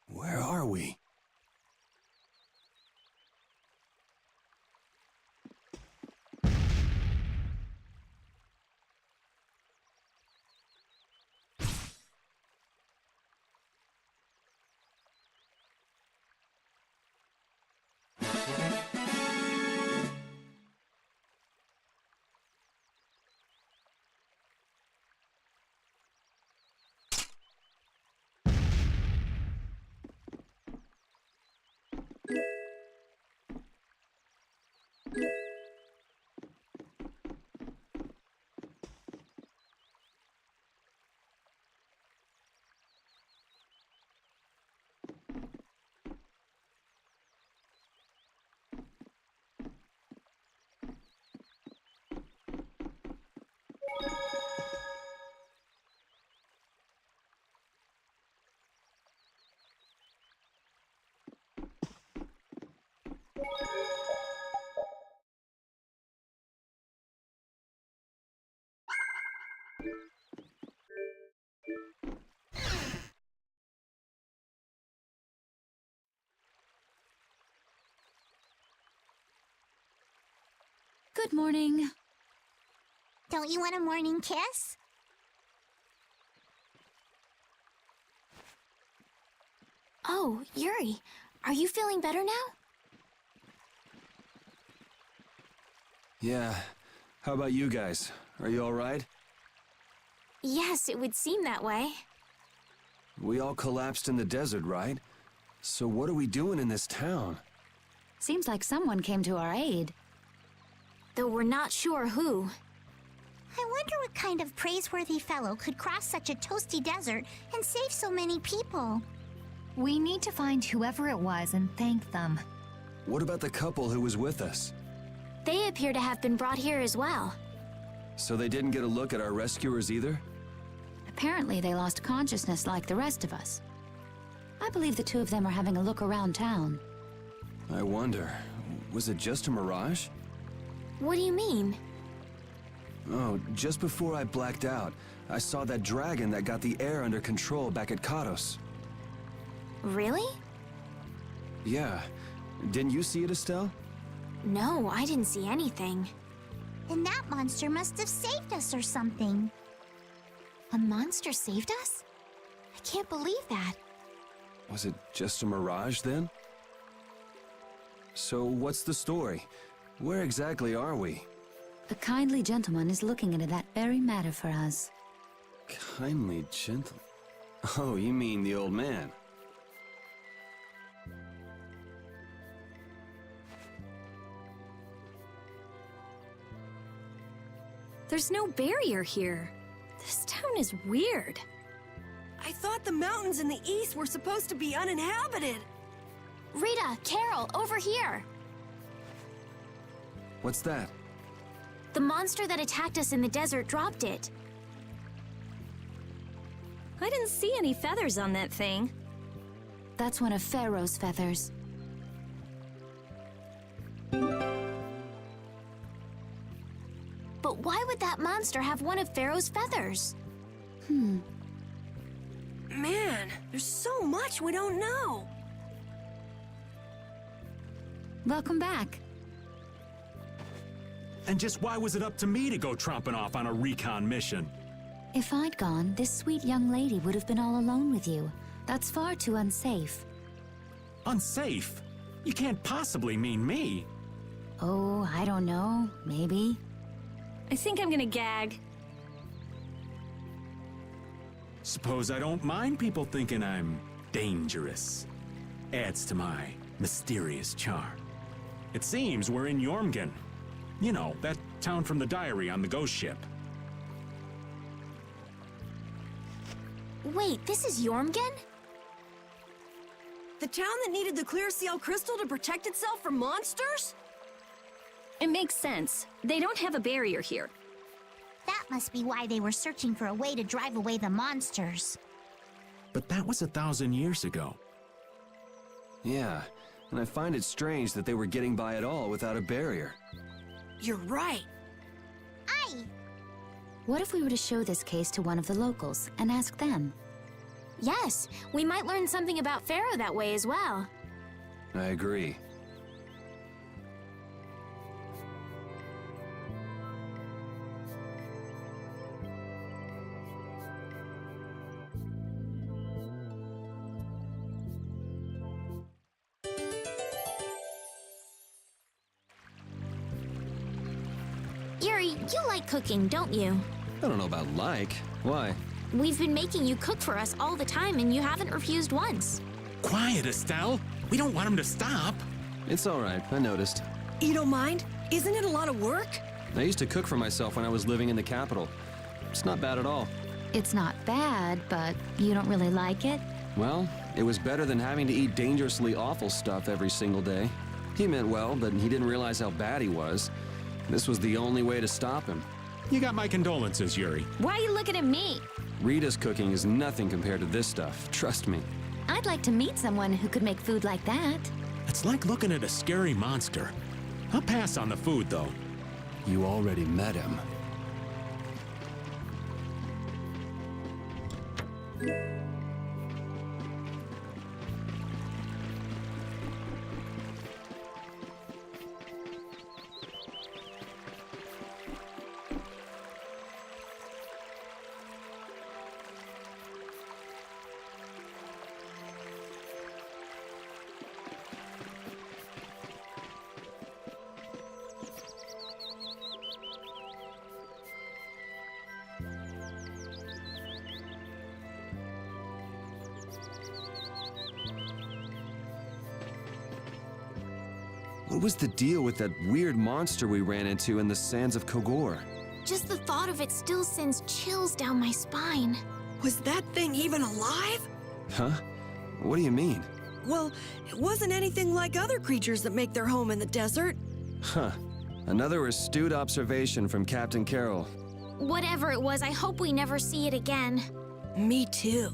Where are we? Good morning. Don't you want a morning kiss? Oh, Yuri, are you feeling better now? Yeah. How about you guys? Are you all right? Yes, it would seem that way. We all collapsed in the desert, right? So what are we doing in this town? Seems like someone came to our aid. Though we're not sure who. I wonder what kind of praiseworthy fellow could cross such a toasty desert and save so many people. We need to find whoever it was and thank them. What about the couple who was with us? They appear to have been brought here as well. So they didn't get a look at our rescuers either? Apparently they lost consciousness like the rest of us. I believe the two of them are having a look around town. I wonder, was it just a mirage? What do you mean? Oh, just before I blacked out, I saw that dragon that got the air under control back at Katos. Really? Yeah. Didn't you see it, Estelle? No, I didn't see anything. Then that monster must have saved us or something. A monster saved us? I can't believe that. Was it just a mirage then? So what's the story? Where exactly are we? A kindly gentleman is looking into that very matter for us. Kindly gentle... Oh, you mean the old man? There's no barrier here. This town is weird. I thought the mountains in the east were supposed to be uninhabited. Rita, Carol, over here! What's that? The monster that attacked us in the desert dropped it. I didn't see any feathers on that thing. That's one of Pharaoh's feathers. But why would that monster have one of Pharaoh's feathers? Man, there's so much we don't know. Welcome back. And just why was it up to me to go tromping off on a recon mission? If I'd gone, this sweet young lady would have been all alone with you. That's far too unsafe. Unsafe? You can't possibly mean me. Oh, I don't know. Maybe. I think I'm gonna gag. Suppose I don't mind people thinking I'm dangerous. Adds to my mysterious charm. It seems we're in Jormungand. You know, that town from the diary on the ghost ship. Wait, this is Jormungand? The town that needed the clear seal crystal to protect itself from monsters? It makes sense. They don't have a barrier here. That must be why they were searching for a way to drive away the monsters. But that was 1,000 years ago. Yeah, and I find it strange that they were getting by at all without a barrier. You're right. Aye! What if we were to show this case to one of the locals and ask them? Yes, we might learn something about Pharaoh that way as well. I agree. Yuri, you like cooking, don't you? I don't know about like. Why? We've been making you cook for us all the time and you haven't refused once. Quiet, Estelle. We don't want him to stop. It's all right, I noticed. You don't mind? Isn't it a lot of work? I used to cook for myself when I was living in the capital. It's not bad at all. It's not bad, but you don't really like it? Well, it was better than having to eat dangerously awful stuff every single day. He meant well, but he didn't realize how bad he was. This was the only way to stop him. You got my condolences, Yuri. Why are you looking at me? Rita's cooking is nothing compared to this stuff, trust me. I'd like to meet someone who could make food like that. It's like looking at a scary monster. I'll pass on the food, though. You already met him. What was the deal with that weird monster we ran into in the sands of Kogor? Just the thought of it still sends chills down my spine. Was that thing even alive? Huh? What do you mean? Well, it wasn't anything like other creatures that make their home in the desert. Huh. Another astute observation from Captain Carroll. Whatever it was, I hope we never see it again. Me too.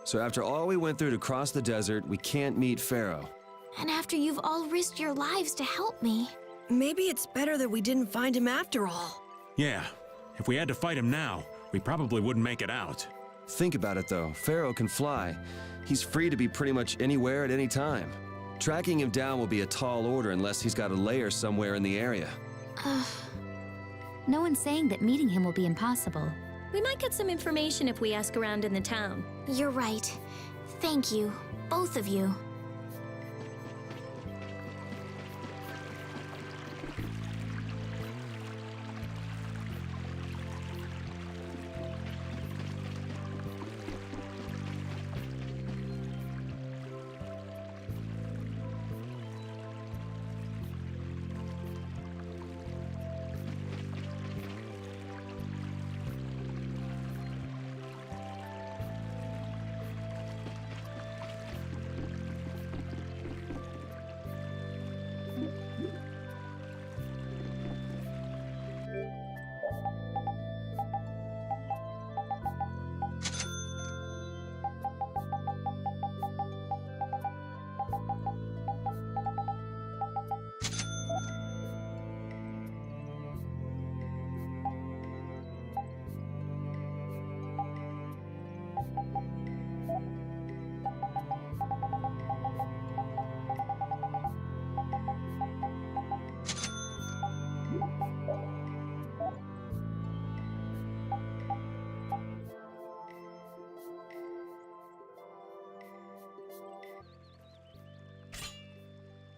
So after all we went through to cross the desert, we can't meet Pharaoh. And after you've all risked your lives to help me. Maybe it's better that we didn't find him after all. Yeah, if we had to fight him now, we probably wouldn't make it out. Think about it though, Pharaoh can fly. He's free to be pretty much anywhere at any time. Tracking him down will be a tall order unless he's got a lair somewhere in the area. No one's saying that meeting him will be impossible. We might get some information if we ask around in the town. You're right. Thank you, both of you.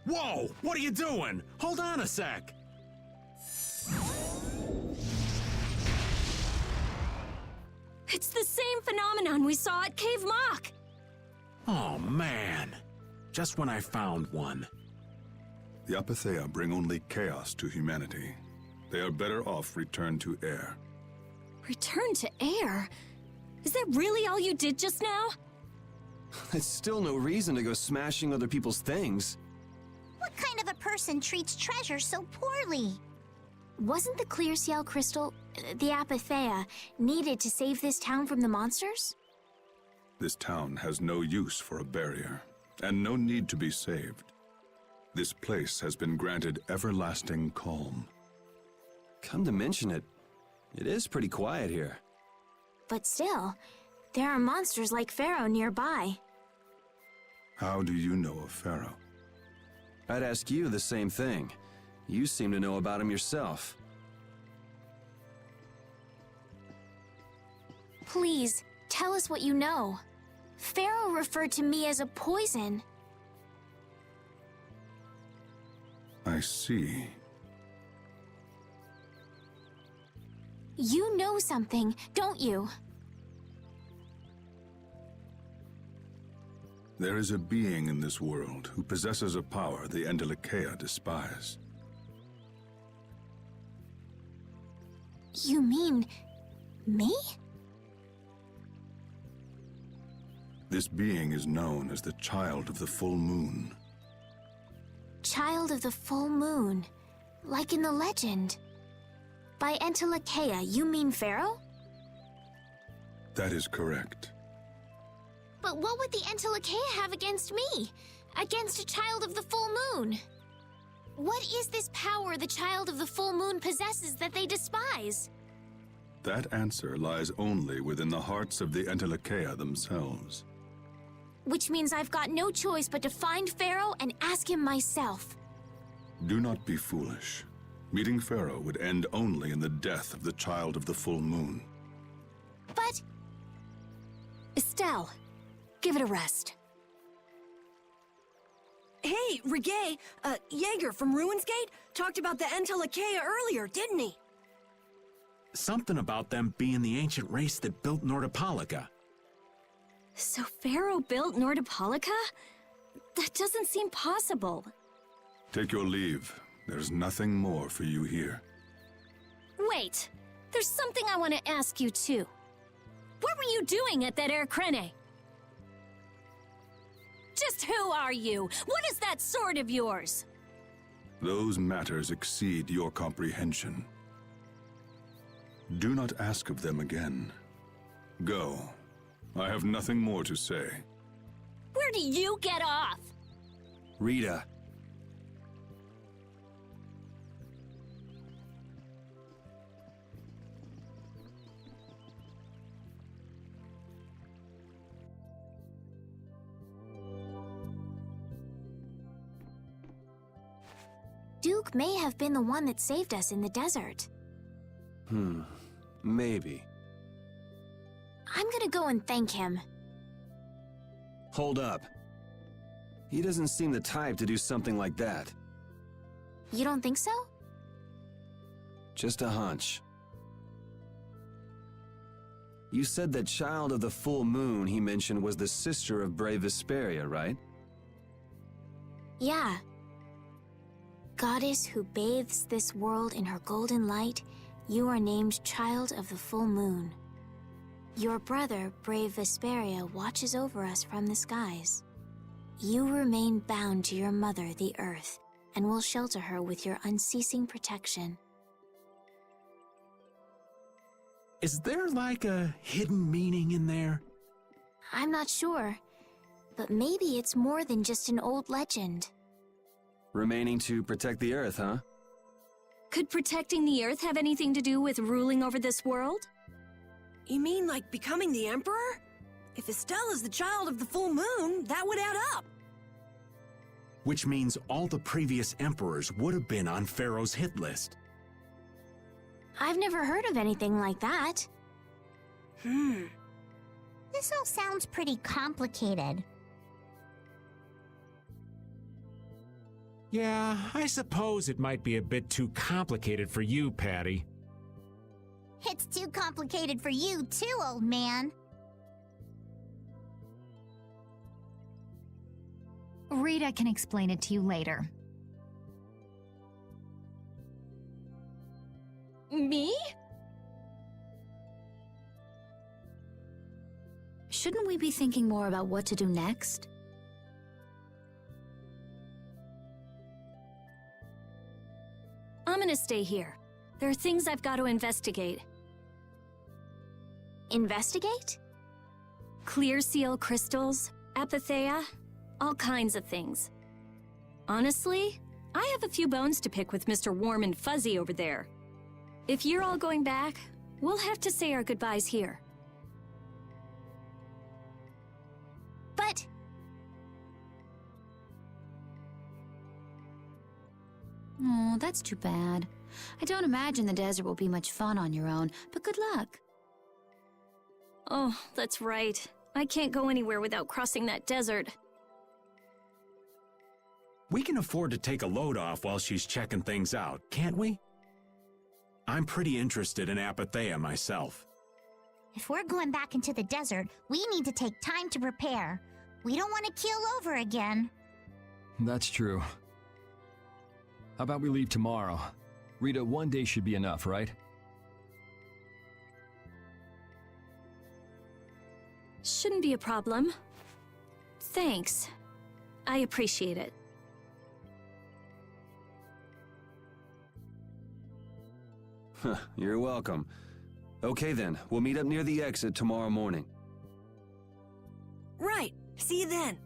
Whoa! What are you doing? Hold on a sec! It's the same phenomenon we saw at Cave Mock! Oh, man. Just when I found one. The Apatheia bring only chaos to humanity. They are better off returned to air. Return to air? Is that really all you did just now? It's still no reason to go smashing other people's things. What kind of a person treats treasure so poorly? Wasn't the clear ciel crystal, the Apatheia, needed to save this town from the monsters? This town has no use for a barrier, and no need to be saved. This place has been granted everlasting calm. Come to mention it, it is pretty quiet here. But still, there are monsters like Pharaoh nearby. How do you know of Pharaoh? I'd ask you the same thing. You seem to know about him yourself. Please, tell us what you know. Pharaoh referred to me as a poison. I see. You know something, don't you? There is a being in this world who possesses a power the Entelikeia despise. You mean... me? This being is known as the Child of the Full Moon. Child of the Full Moon, like in the legend. By Entelikeia, you mean Pharaoh? That is correct. But what would the Entelikeia have against me? Against a Child of the Full Moon? What is this power the Child of the Full Moon possesses that they despise? That answer lies only within the hearts of the Entelikeia themselves. Which means I've got no choice but to find Pharaoh and ask him myself. Do not be foolish. Meeting Pharaoh would end only in the death of the Child of the Full Moon. But... Estelle, give it a rest. Hey, Reggae, Jaeger from Ruins Gate talked about the Entelikeia earlier, didn't he? Something about them being the ancient race that built Nordopolica. So Pharaoh built Nordopolica? That doesn't seem possible. Take your leave. There's nothing more for you here. Wait, there's something I want to ask you too. What were you doing at that Air Krene? Just who are you? What is that sword of yours? Those matters exceed your comprehension. Do not ask of them again. Go. I have nothing more to say. Where do you get off? Rita. Duke may have been the one that saved us in the desert. Maybe. I'm gonna go and thank him. Hold up. He doesn't seem the type to do something like that. You don't think so? Just a hunch. You said that Child of the Full Moon he mentioned was the sister of brave Vesperia, right? Yeah. Goddess who bathes this world in her golden light, you are named Child of the Full Moon. Your brother, brave Vesperia, watches over us from the skies. You remain bound to your mother, the Earth, and will shelter her with your unceasing protection. Is there like a hidden meaning in there? I'm not sure, but maybe it's more than just an old legend. Remaining to protect the Earth, huh? Could protecting the Earth have anything to do with ruling over this world? You mean like becoming the Emperor? If Estelle is the Child of the Full Moon, that would add up. Which means all the previous emperors would have been on Pharaoh's hit list. I've never heard of anything like that. This all sounds pretty complicated. Yeah, I suppose it might be a bit too complicated for you, Patty. It's too complicated for you too, old man. Rita can explain it to you later. Me? Shouldn't we be thinking more about what to do next? I'm gonna stay here. There are things I've got to investigate. Investigate? Clear seal crystals, apatheia, all kinds of things. Honestly, I have a few bones to pick with Mr. Warm and Fuzzy over there. If you're all going back, we'll have to say our goodbyes here. But... Oh, that's too bad. I don't imagine the desert will be much fun on your own, but good luck. Oh, that's right. I can't go anywhere without crossing that desert. We can afford to take a load off while she's checking things out, can't we? I'm pretty interested in apatheia myself. if we're going back into the desert, we need to take time to prepare. We don't want to keel over again. That's true. How about we leave tomorrow? Rita, one day should be enough, right? Shouldn't be a problem. Thanks. I appreciate it. You're welcome. Okay then, we'll meet up near the exit tomorrow morning. Right. See you then.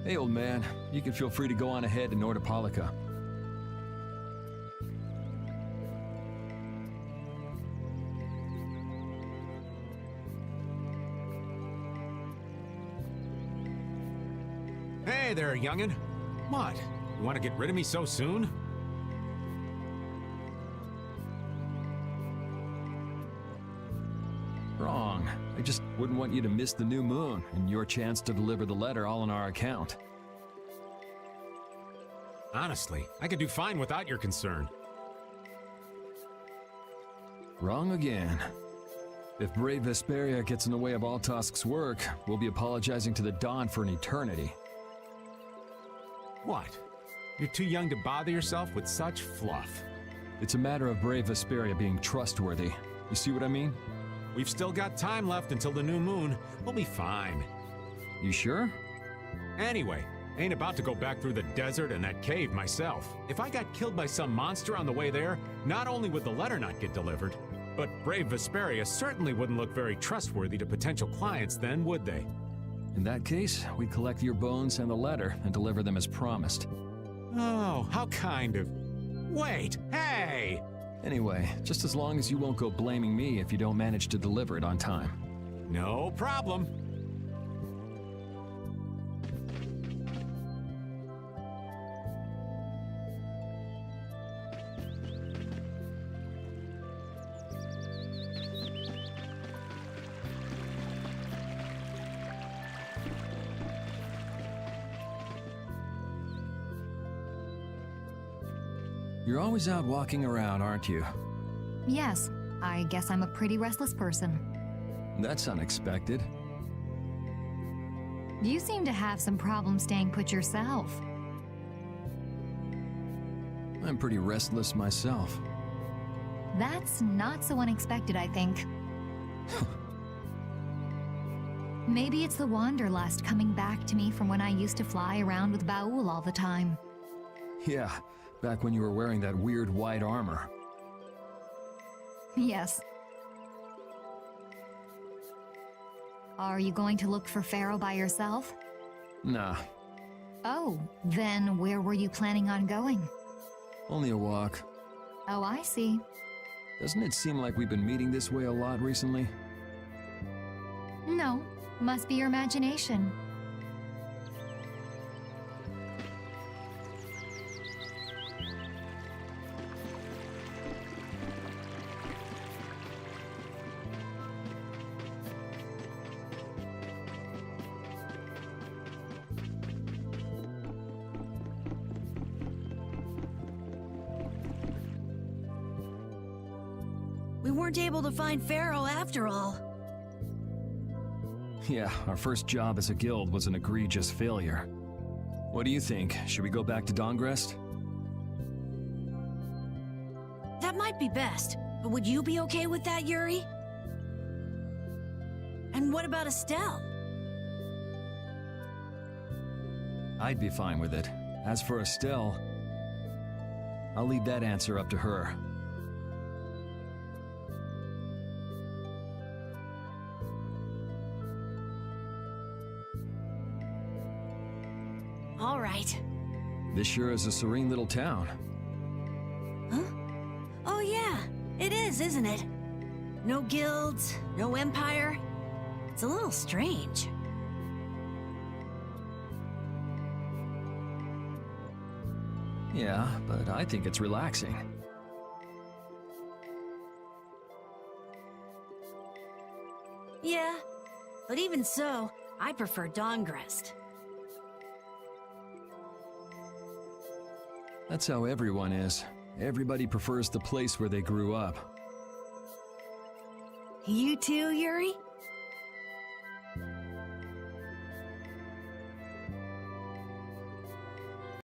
Hey, old man, you can feel free to go on ahead to Nordopolica. Hey there, youngin'. What? You want to get rid of me so soon? Wrong. I just wouldn't want you to miss the new moon and your chance to deliver the letter all on our account. Honestly, I could do fine without your concern. Wrong again. If brave Vesperia gets in the way of Altosk's work, we'll be apologizing to the Dawn for an eternity. What? You're too young to bother yourself with such fluff. It's a matter of brave Vesperia being trustworthy. You see what I mean? We've still got time left until the new moon. We'll be fine. You sure? Anyway, ain't about to go back through the desert and that cave myself. If I got killed by some monster on the way there, not only would the letter not get delivered, but brave Vesperia certainly wouldn't look very trustworthy to potential clients then, would they? In that case, we collect your bones and the letter and deliver them as promised. Oh, how kind of... Wait, hey! Anyway, just as long as you won't go blaming me if you don't manage to deliver it on time. No problem. You're always out walking around, aren't you? Yes, I guess I'm a pretty restless person. That's unexpected. You seem to have some problems staying put yourself. I'm pretty restless myself. That's not so unexpected, I think. Maybe it's the wanderlust coming back to me from when I used to fly around with Baul all the time. Yeah, back when you were wearing that weird white armor. Yes. Are you going to look for Pharaoh by yourself? Nah. Oh, then where were you planning on going? Only a walk. Oh, I see. Doesn't it seem like we've been meeting this way a lot recently? No, must be your imagination. We weren't able to find Pharaoh after all. Yeah, our first job as a guild was an egregious failure. What do you think? Should we go back to Dongrest? That might be best, but would you be okay with that, Yuri? And what about Estelle? I'd be fine with it. As for Estelle, I'll leave that answer up to her. All right. This sure is a serene little town. Huh? Oh yeah, it is, isn't it? No guilds, no empire. It's a little strange. Yeah, but I think it's relaxing. Yeah, but even so, I prefer Dongrest. That's how everyone is. Everybody prefers the place where they grew up. You too, Yuri?